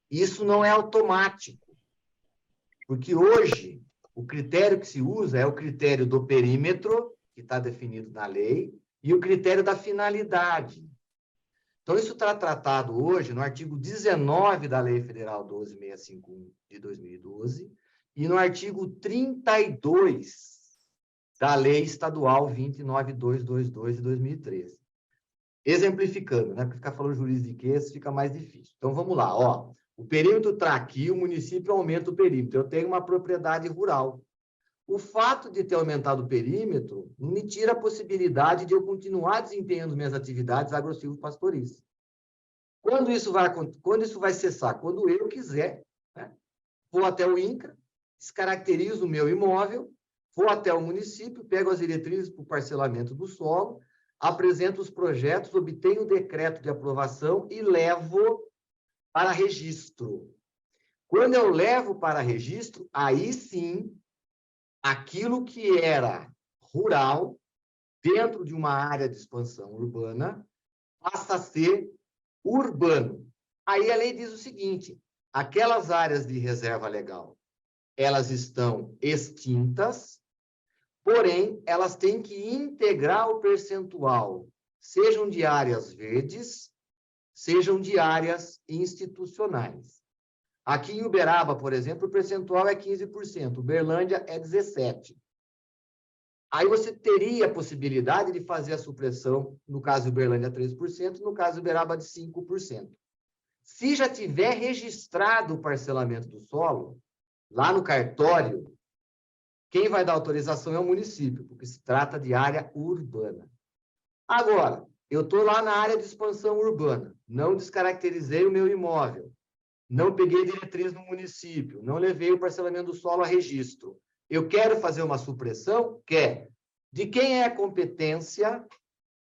isso não é automático. Porque hoje, o critério que se usa é o critério do perímetro, que está definido na lei, e o critério da finalidade. Então, isso está tratado hoje no artigo 19 da Lei Federal 12.651 de 2012 e no artigo 32 da Lei Estadual 29.222 de 2013. Exemplificando, né? Porque ficar falando juridiquês fica mais difícil. Então, vamos lá. O perímetro está aqui, o município aumenta o perímetro. Eu tenho uma propriedade rural. O fato de ter aumentado o perímetro não me tira a possibilidade de eu continuar desempenhando minhas atividades agro-silvo-pastoris. Quando isso vai cessar? Quando eu quiser, né? Vou até o INCRA, descaracterizo o meu imóvel, vou até o município, pego as diretrizes para o parcelamento do solo, apresento os projetos, obtenho o decreto de aprovação e levo para registro. Quando eu levo para registro, aí sim, aquilo que era rural, dentro de uma área de expansão urbana, passa a ser urbano. Aí a lei diz o seguinte: aquelas áreas de reserva legal, elas estão extintas, porém, elas têm que integrar o percentual, sejam de áreas verdes, sejam de áreas institucionais. Aqui em Uberaba, por exemplo, o percentual é 15%, Uberlândia é 17%. Aí você teria a possibilidade de fazer a supressão, no caso de Uberlândia, 3%, no caso de Uberaba, de 5%. Se já tiver registrado o parcelamento do solo, lá no cartório, quem vai dar autorização é o município, porque se trata de área urbana. Agora, eu estou lá na área de expansão urbana, não descaracterizei o meu imóvel, não peguei diretriz no município, não levei o parcelamento do solo a registro. Eu quero fazer uma supressão? Quer. De quem é a competência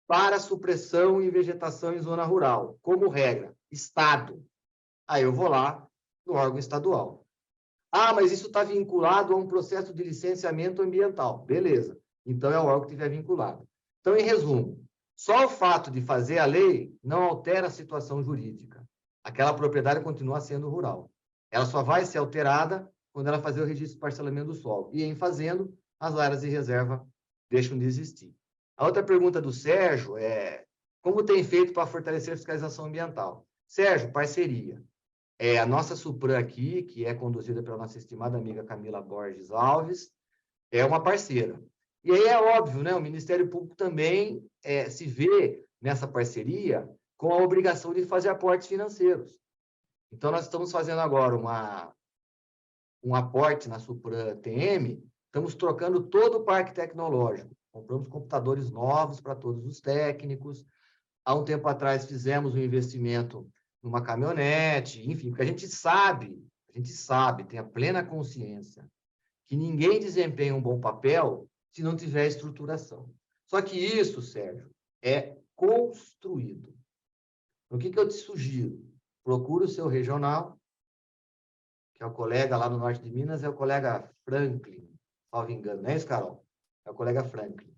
para supressão e vegetação em zona rural? Como regra, Estado. Aí eu vou lá no órgão estadual. Ah, mas isso está vinculado a um processo de licenciamento ambiental. Beleza. Então, é o órgão que estiver vinculado. Então, em resumo, só o fato de fazer a lei não altera a situação jurídica. Aquela propriedade continua sendo rural. Ela só vai ser alterada quando ela fazer o registro de parcelamento do solo. E, em fazendo, as áreas de reserva deixam de existir. A outra pergunta do Sérgio é como tem feito para fortalecer a fiscalização ambiental? Sérgio, parceria. A nossa Supran aqui, que é conduzida pela nossa estimada amiga Camila Borges Alves, é uma parceira. E aí é óbvio, né? O Ministério Público também se vê nessa parceria com a obrigação de fazer aportes financeiros. Então, nós estamos fazendo agora um aporte na Supran TM, estamos trocando todo o parque tecnológico. Compramos computadores novos para todos os técnicos. Há um tempo atrás fizemos um investimento numa caminhonete, enfim, porque a gente sabe, tem a plena consciência que ninguém desempenha um bom papel se não tiver estruturação. Só que isso, Sérgio, é construído. O que eu te sugiro? Procure o seu regional, que é o colega lá no norte de Minas, é o colega Franklin, salvo engano, não é isso, Carol? É o colega Franklin.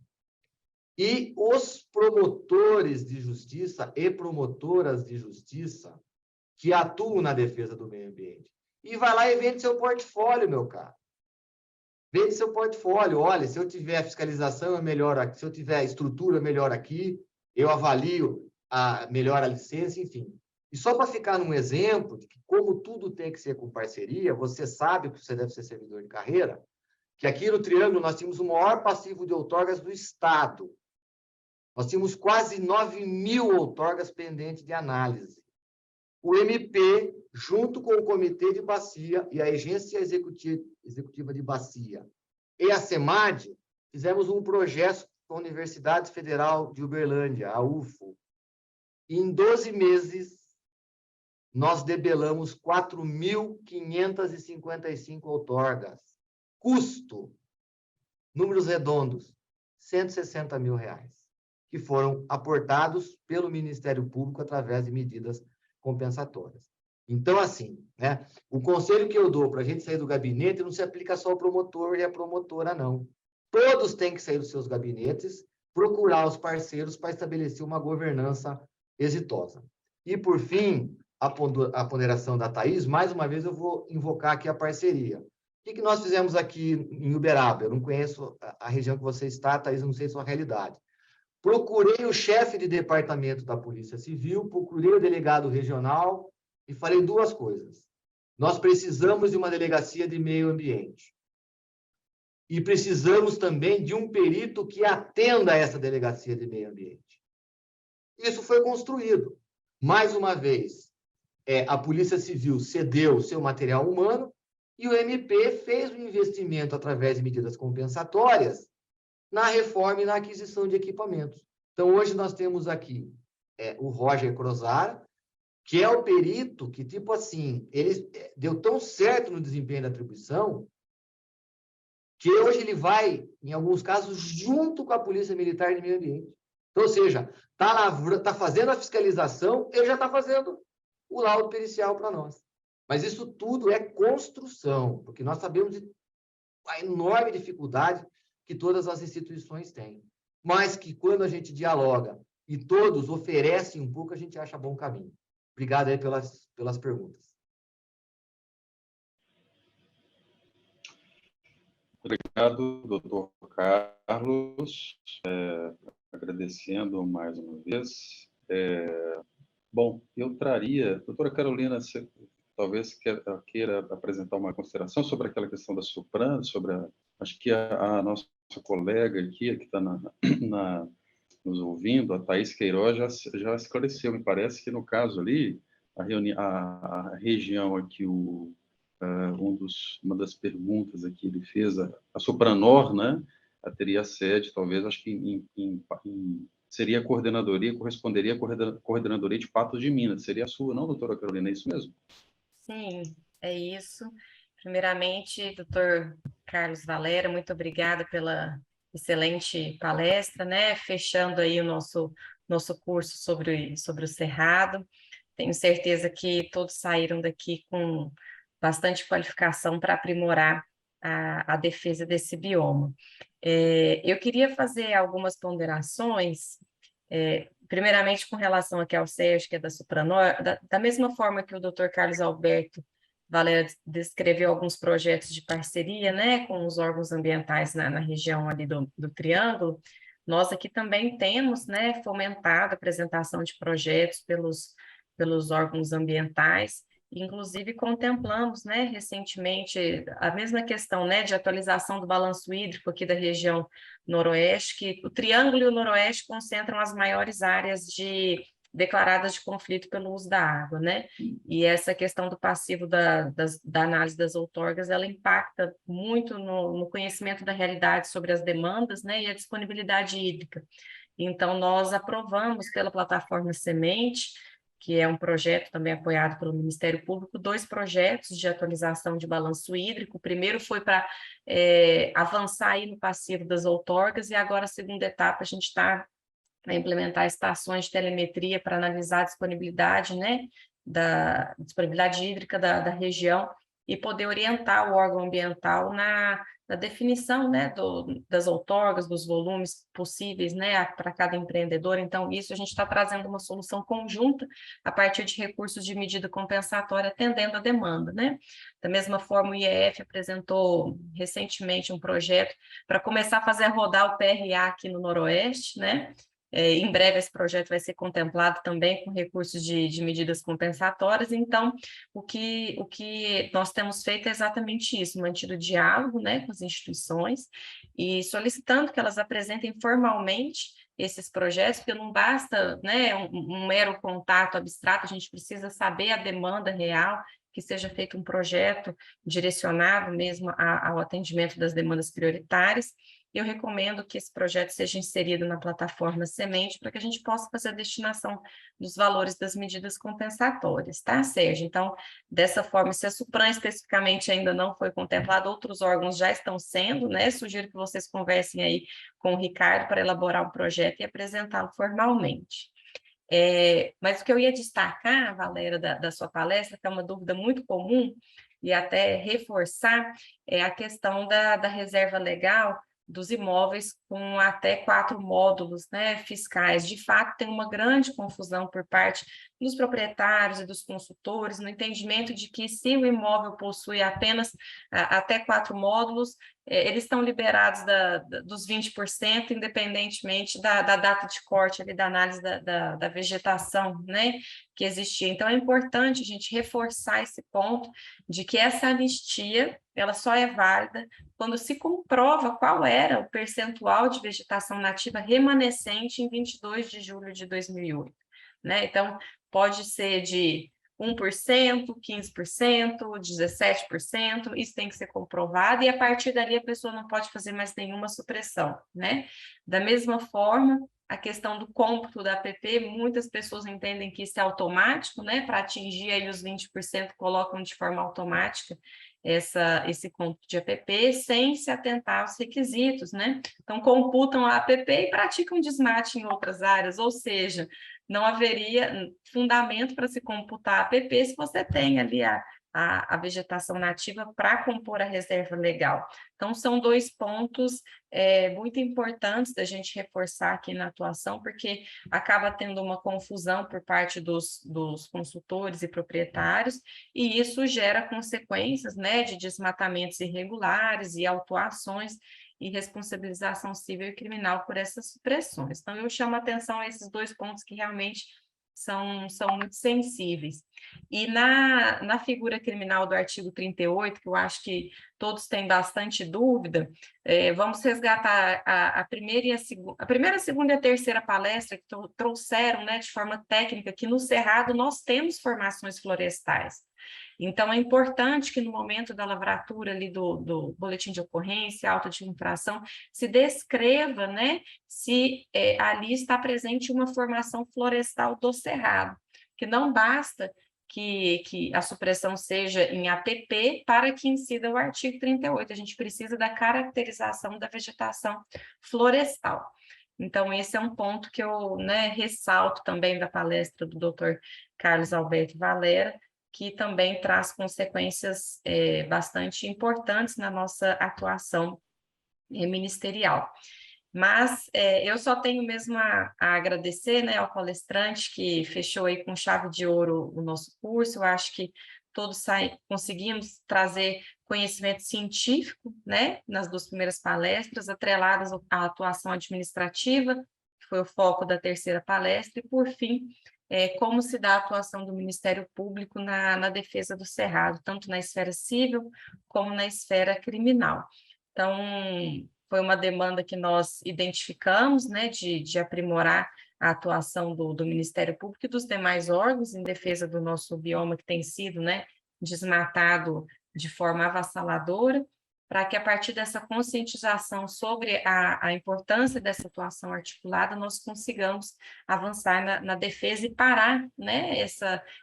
E os promotores de justiça e promotoras de justiça que atuam na defesa do meio ambiente. E vai lá e vende seu portfólio, meu caro. Vende seu portfólio. Olha, se eu tiver fiscalização, eu melhoro aqui. Se eu tiver estrutura, eu melhoro aqui. Eu avalio, melhor a licença, enfim. E só para ficar num exemplo de que como tudo tem que ser com parceria, você sabe que você deve ser servidor de carreira, que aqui no Triângulo nós tínhamos o maior passivo de outorgas do Estado. Nós tínhamos quase 9.000 outorgas pendentes de análise. O MP, junto com o Comitê de Bacia e a Agência Executiva de Bacia e a SEMAD, fizemos um projeto com a Universidade Federal de Uberlândia, a UFO. E em 12 meses, nós debelamos 4.555 outorgas. Custo, números redondos, R$160 mil, que foram aportados pelo Ministério Público através de medidas compensatórias. Então, assim, né, o conselho que eu dou para a gente sair do gabinete não se aplica só ao promotor e à promotora, não. Todos têm que sair dos seus gabinetes, procurar os parceiros para estabelecer uma governança exitosa. E, por fim, a ponderação da Thaís, mais uma vez eu vou invocar aqui a parceria. O que nós fizemos aqui em Uberaba? Eu não conheço a região que você está, Thaís, não sei a sua realidade. Procurei o chefe de departamento da Polícia Civil, procurei o delegado regional e falei duas coisas. Nós precisamos de uma delegacia de meio ambiente. E precisamos também de um perito que atenda a essa delegacia de meio ambiente. Isso foi construído. Mais uma vez, a Polícia Civil cedeu o seu material humano e o MP fez um investimento através de medidas compensatórias na reforma e na aquisição de equipamentos. Então, hoje nós temos aqui o Roger Crozar, que é o perito que, tipo assim, ele deu tão certo no desempenho da atribuição que hoje ele vai, em alguns casos, junto com a Polícia Militar de Meio Ambiente. Então, ou seja, está fazendo a fiscalização, ele já está fazendo o laudo pericial para nós. Mas isso tudo é construção, porque nós sabemos a enorme dificuldade que todas as instituições têm. Mas que quando a gente dialoga e todos oferecem um pouco, a gente acha bom caminho. Obrigado aí pelas perguntas. Obrigado, doutor Carlos. Agradecendo mais uma vez. Bom, eu traria... Doutora Carolina, você talvez queira apresentar uma consideração sobre aquela questão da Supran, acho que a nossa colega aqui, que está nos ouvindo, a Thaís Queiroz, já esclareceu. Me parece que, no caso ali, a região aqui, uma das perguntas aqui, ele fez, a Supranor, né? Teria sede, talvez, acho que seria a coordenadoria, corresponderia à coordenadoria de Patos de Minas. Seria a sua, não, doutora Carolina? É isso mesmo? Sim, é isso. Primeiramente, doutor Carlos Valera, muito obrigada pela excelente palestra, né? Fechando aí o nosso curso sobre o Cerrado. Tenho certeza que todos saíram daqui com bastante qualificação para aprimorar a defesa desse bioma. Eu queria fazer algumas ponderações, primeiramente com relação aqui ao Sérgio, que é da Supranor, da mesma forma que o doutor Carlos Alberto Valera descreveu alguns projetos de parceria, né, com os órgãos ambientais na região ali do Triângulo, nós aqui também temos, né, fomentado a apresentação de projetos pelos órgãos ambientais. Inclusive, contemplamos, né, recentemente a mesma questão, né, de atualização do balanço hídrico aqui da região noroeste, que o Triângulo e o Noroeste concentram as maiores áreas declaradas de conflito pelo uso da água, né? E essa questão do passivo da análise das outorgas, ela impacta muito no conhecimento da realidade sobre as demandas, né, e a disponibilidade hídrica. Então, nós aprovamos pela plataforma Semente, que é um projeto também apoiado pelo Ministério Público, 2 projetos de atualização de balanço hídrico. O primeiro foi para avançar aí no passivo das outorgas, e agora a segunda etapa a gente está a implementar estações de telemetria para analisar a disponibilidade, né, da disponibilidade hídrica da região e poder orientar o órgão ambiental na definição, né, das outorgas, dos volumes possíveis, né, para cada empreendedor. Então, isso a gente está trazendo uma solução conjunta a partir de recursos de medida compensatória, atendendo a demanda, né. Da mesma forma, o IEF apresentou recentemente um projeto para começar a fazer rodar o PRA aqui no Noroeste, né. Em breve esse projeto vai ser contemplado também com recursos de medidas compensatórias. Então, o que nós temos feito é exatamente isso, mantido o diálogo, né, com as instituições e solicitando que elas apresentem formalmente esses projetos, porque não basta, né, um mero contato abstrato, a gente precisa saber a demanda real, que seja feito um projeto direcionado mesmo ao atendimento das demandas prioritárias. Eu recomendo que esse projeto seja inserido na plataforma Semente para que a gente possa fazer a destinação dos valores das medidas compensatórias, tá, Sérgio? Então, dessa forma, se a Supran especificamente ainda não foi contemplada, outros órgãos já estão sendo, né? Sugiro que vocês conversem aí com o Ricardo para elaborar um projeto e apresentá-lo formalmente. Mas o que eu ia destacar, Valéria, da sua palestra, que é uma dúvida muito comum, e até reforçar, é a questão da reserva legal dos imóveis com até 4 módulos, né, fiscais. De fato, tem uma grande confusão por parte dos proprietários e dos consultores, no entendimento de que se o imóvel possui apenas até 4 módulos, eles estão liberados dos 20%, independentemente da data de corte ali, da análise da vegetação, né, que existia. Então, é importante a gente reforçar esse ponto de que essa anistia ela só é válida quando se comprova qual era o percentual de vegetação nativa remanescente em 22 de julho de 2008. Né? Então, pode ser de 1%, 15%, 17%, isso tem que ser comprovado, e a partir dali a pessoa não pode fazer mais nenhuma supressão, né? Da mesma forma, a questão do cômputo da APP, muitas pessoas entendem que isso é automático, né? Para atingir aí os 20%, colocam de forma automática esse cômputo de APP, sem se atentar aos requisitos, né? Então, computam a APP e praticam desmate em outras áreas, ou seja, não haveria fundamento para se computar a APP se você tem ali a vegetação nativa para compor a reserva legal. Então, são dois pontos muito importantes da gente reforçar aqui na atuação, porque acaba tendo uma confusão por parte dos consultores e proprietários, e isso gera consequências, né, de desmatamentos irregulares e autuações e responsabilização civil e criminal por essas supressões. Então, eu chamo a atenção a esses dois pontos que realmente são muito sensíveis. E na figura criminal do artigo 38, que eu acho que todos têm bastante dúvida, vamos resgatar a primeira, a segunda e a terceira palestra que trouxeram, né, de forma técnica, que no Cerrado nós temos formações florestais. Então, é importante que no momento da lavratura ali do boletim de ocorrência, auto de infração, se descreva, né, se ali está presente uma formação florestal do Cerrado, que não basta que a supressão seja em APP para que incida o artigo 38, a gente precisa da caracterização da vegetação florestal. Então, esse é um ponto que eu, né, ressalto também da palestra do Dr. Carlos Alberto Valera, que também traz consequências bastante importantes na nossa atuação ministerial. Mas eu só tenho mesmo a agradecer, né, ao palestrante que fechou aí com chave de ouro o nosso curso. Eu acho que todos conseguimos trazer conhecimento científico, né, nas duas primeiras palestras, atreladas à atuação administrativa, que foi o foco da terceira palestra, e, por fim, como se dá a atuação do Ministério Público na defesa do Cerrado, tanto na esfera civil como na esfera criminal. Então, foi uma demanda que nós identificamos, né, de aprimorar a atuação do Ministério Público e dos demais órgãos em defesa do nosso bioma, que tem sido, né, desmatado de forma avassaladora, para que a partir dessa conscientização sobre a importância dessa atuação articulada, nós consigamos avançar na defesa e parar, né,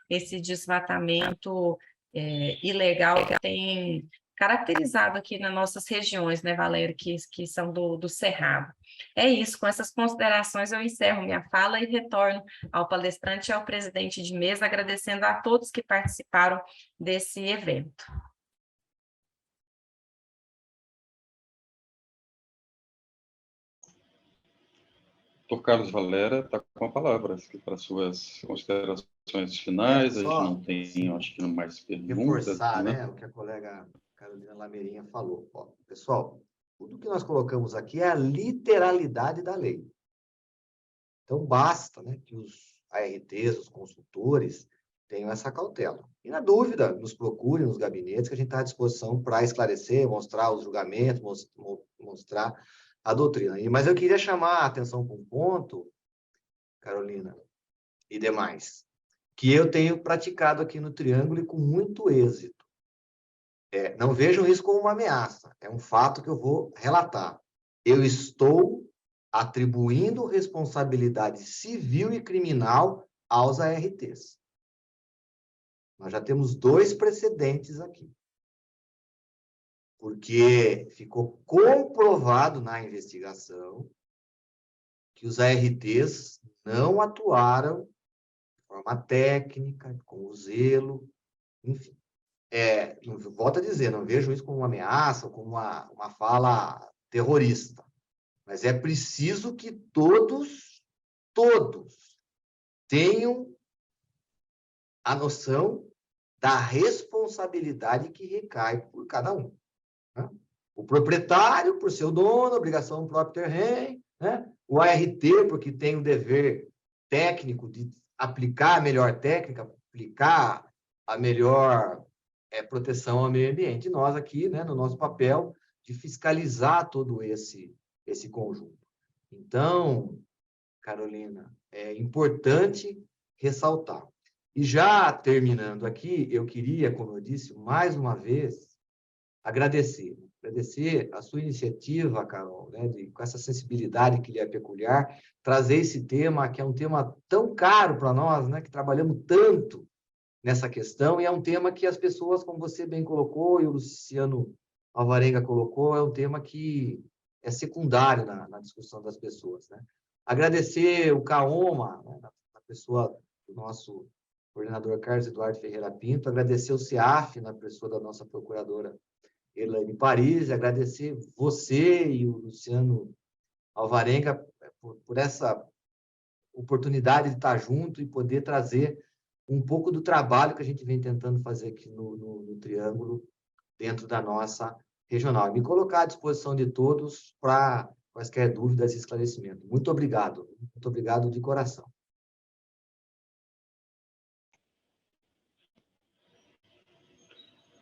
esse desmatamento ilegal que tem caracterizado aqui nas nossas regiões, né, Valério, que são do Cerrado. É isso, com essas considerações eu encerro minha fala e retorno ao palestrante e ao presidente de mesa, agradecendo a todos que participaram desse evento. Doutor Carlos Valera está com a palavra para suas considerações finais. A gente não tem, acho que, mais perguntas. Reforçar, né, o que a colega Carolina Lameirinha falou. Ó, pessoal, tudo que nós colocamos aqui é a literalidade da lei. Então, basta, né, que os ARTs, os consultores, tenham essa cautela. E, na dúvida, nos procurem nos gabinetes, que a gente está à disposição para esclarecer, mostrar os julgamentos, mostrar a doutrina. Mas eu queria chamar a atenção para um ponto, Carolina, e demais, que eu tenho praticado aqui no Triângulo e com muito êxito. Não vejam isso como uma ameaça, é um fato que eu vou relatar. Eu estou atribuindo responsabilidade civil e criminal aos ARTs. Nós já temos 2 precedentes aqui. Porque ficou comprovado na investigação que os ARTs não atuaram de forma técnica, com zelo, enfim. Volto a dizer, não vejo isso como uma ameaça, como uma fala terrorista, mas é preciso que todos tenham a noção da responsabilidade que recai por cada um. Né? O proprietário, por ser o dono, obrigação do próprio terreno, né? O ART, porque tem o dever técnico de aplicar a melhor técnica, aplicar a melhor proteção ao meio ambiente. E nós aqui, né, no nosso papel de fiscalizar todo esse conjunto. Então, Carolina, é importante ressaltar. E já terminando aqui, eu queria, como eu disse, mais uma vez, agradecer a sua iniciativa, Carol, né, com essa sensibilidade que lhe é peculiar, trazer esse tema, que é um tema tão caro para nós, né, que trabalhamos tanto nessa questão, e é um tema que as pessoas, como você bem colocou, e o Luciano Alvarenga colocou, é um tema que é secundário na discussão das pessoas. Né? Agradecer o CAOMA, né, a pessoa do nosso coordenador Carlos Eduardo Ferreira Pinto, agradecer o CEAF, na pessoa da nossa procuradora Elaine Paris, agradecer você e o Luciano Alvarenga por essa oportunidade de estar junto e poder trazer um pouco do trabalho que a gente vem tentando fazer aqui no Triângulo, dentro da nossa regional. Me colocar à disposição de todos para quaisquer dúvidas e esclarecimentos. Muito obrigado de coração.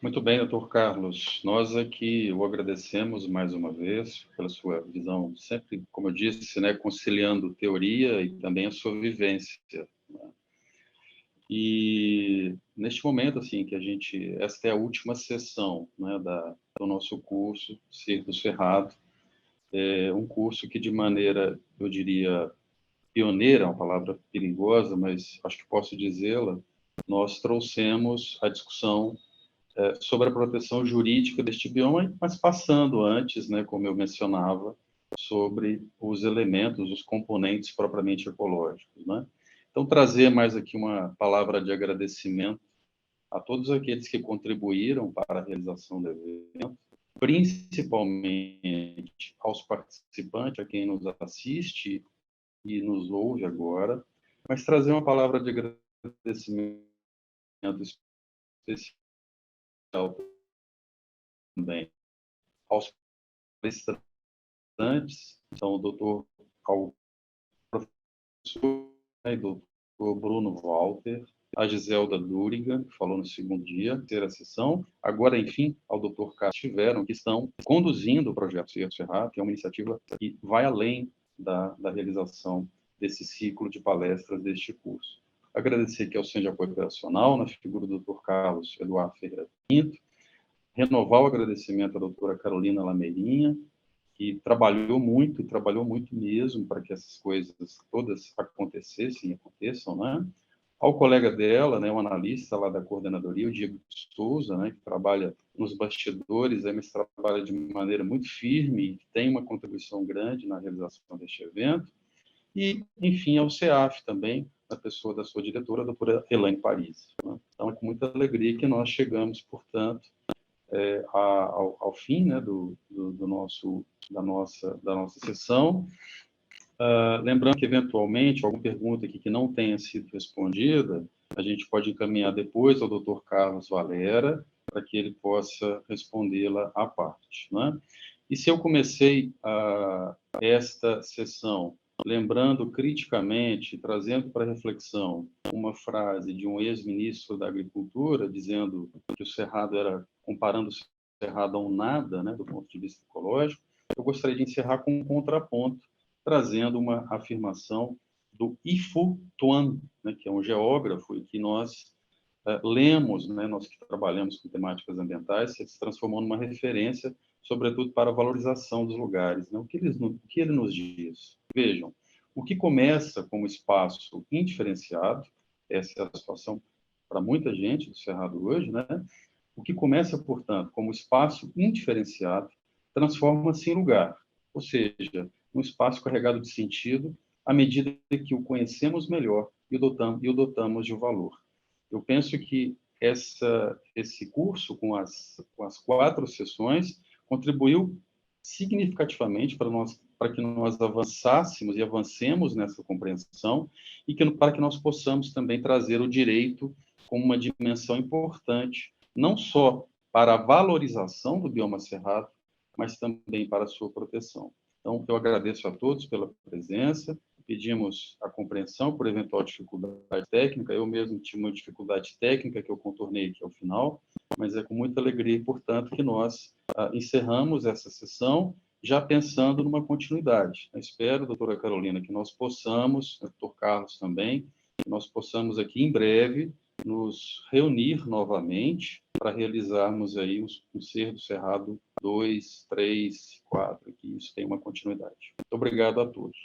Muito bem, doutor Carlos. Nós aqui o agradecemos mais uma vez pela sua visão, sempre, como eu disse, né, conciliando teoria e também a sua vivência, né? E neste momento, assim, que esta é a última sessão, né, do nosso curso, Ser do Cerrado, um curso que de maneira, eu diria, pioneira, uma palavra perigosa, mas acho que posso dizê-la, nós trouxemos a discussão sobre a proteção jurídica deste bioma, mas passando antes, né, como eu mencionava, sobre os elementos, os componentes propriamente ecológicos, né? Então, trazer mais aqui uma palavra de agradecimento a todos aqueles que contribuíram para a realização do evento, principalmente aos participantes, a quem nos assiste e nos ouve agora, mas trazer uma palavra de agradecimento especial também aos palestrantes, então o doutor, ao professor e doutor Bruno Walter, a Giselda Duriga, que falou no segundo dia, terceira sessão, agora, enfim, ao doutor Cássio Tiveram, que estão conduzindo o projeto Ser do Cerrado, que é uma iniciativa que vai além da realização desse ciclo de palestras deste curso. Agradecer aqui ao Centro de Apoio Operacional, na figura do Dr. Carlos Eduardo Ferreira Pinto, renovar o agradecimento à doutora Carolina Lameirinha, que trabalhou muito mesmo para que essas coisas todas acontecessem e aconteçam, né? Ao colega dela, né, um analista lá da coordenadoria, o Diego Souza, né, que trabalha nos bastidores, mas trabalha de maneira muito firme e tem uma contribuição grande na realização deste evento. E, enfim, ao CEAF também, na pessoa da sua diretora, a doutora Elaine Paris, né? Então, é com muita alegria que nós chegamos, portanto, ao fim, né, da nossa sessão. Lembrando que, eventualmente, alguma pergunta aqui que não tenha sido respondida, a gente pode encaminhar depois ao Dr. Carlos Valera, para que ele possa respondê-la à parte, né? E se eu comecei esta sessão lembrando criticamente, trazendo para reflexão uma frase de um ex-ministro da Agricultura, dizendo que o Cerrado era, comparando o Cerrado a um nada, né, do ponto de vista ecológico, eu gostaria de encerrar com um contraponto, trazendo uma afirmação do Ifu Tuan, né, que é um geógrafo e que nós lemos, né, nós que trabalhamos com temáticas ambientais, se transformou numa referência, sobretudo para a valorização dos lugares, né? O que ele nos diz? Vejam, o que começa como espaço indiferenciado, essa é a situação para muita gente do Cerrado hoje, né? O que começa, portanto, como espaço indiferenciado, transforma-se em lugar, ou seja, um espaço carregado de sentido à medida que o conhecemos melhor e o dotamos de valor. Eu penso que esse curso, com as 4 sessões, contribuiu significativamente para que nós avançássemos e avancemos nessa compreensão e para que nós possamos também trazer o direito como uma dimensão importante, não só para a valorização do bioma cerrado, mas também para a sua proteção. Então, eu agradeço a todos pela presença, pedimos a compreensão por eventual dificuldade técnica. Eu mesmo tive uma dificuldade técnica que eu contornei aqui ao final, mas é com muita alegria, portanto, que nós encerramos essa sessão já pensando numa continuidade. Eu espero, doutora Carolina, que nós possamos, doutor Carlos também, que nós possamos aqui em breve nos reunir novamente para realizarmos aí o Ser do Cerrado 2, 3, 4, que isso tem uma continuidade. Muito obrigado a todos.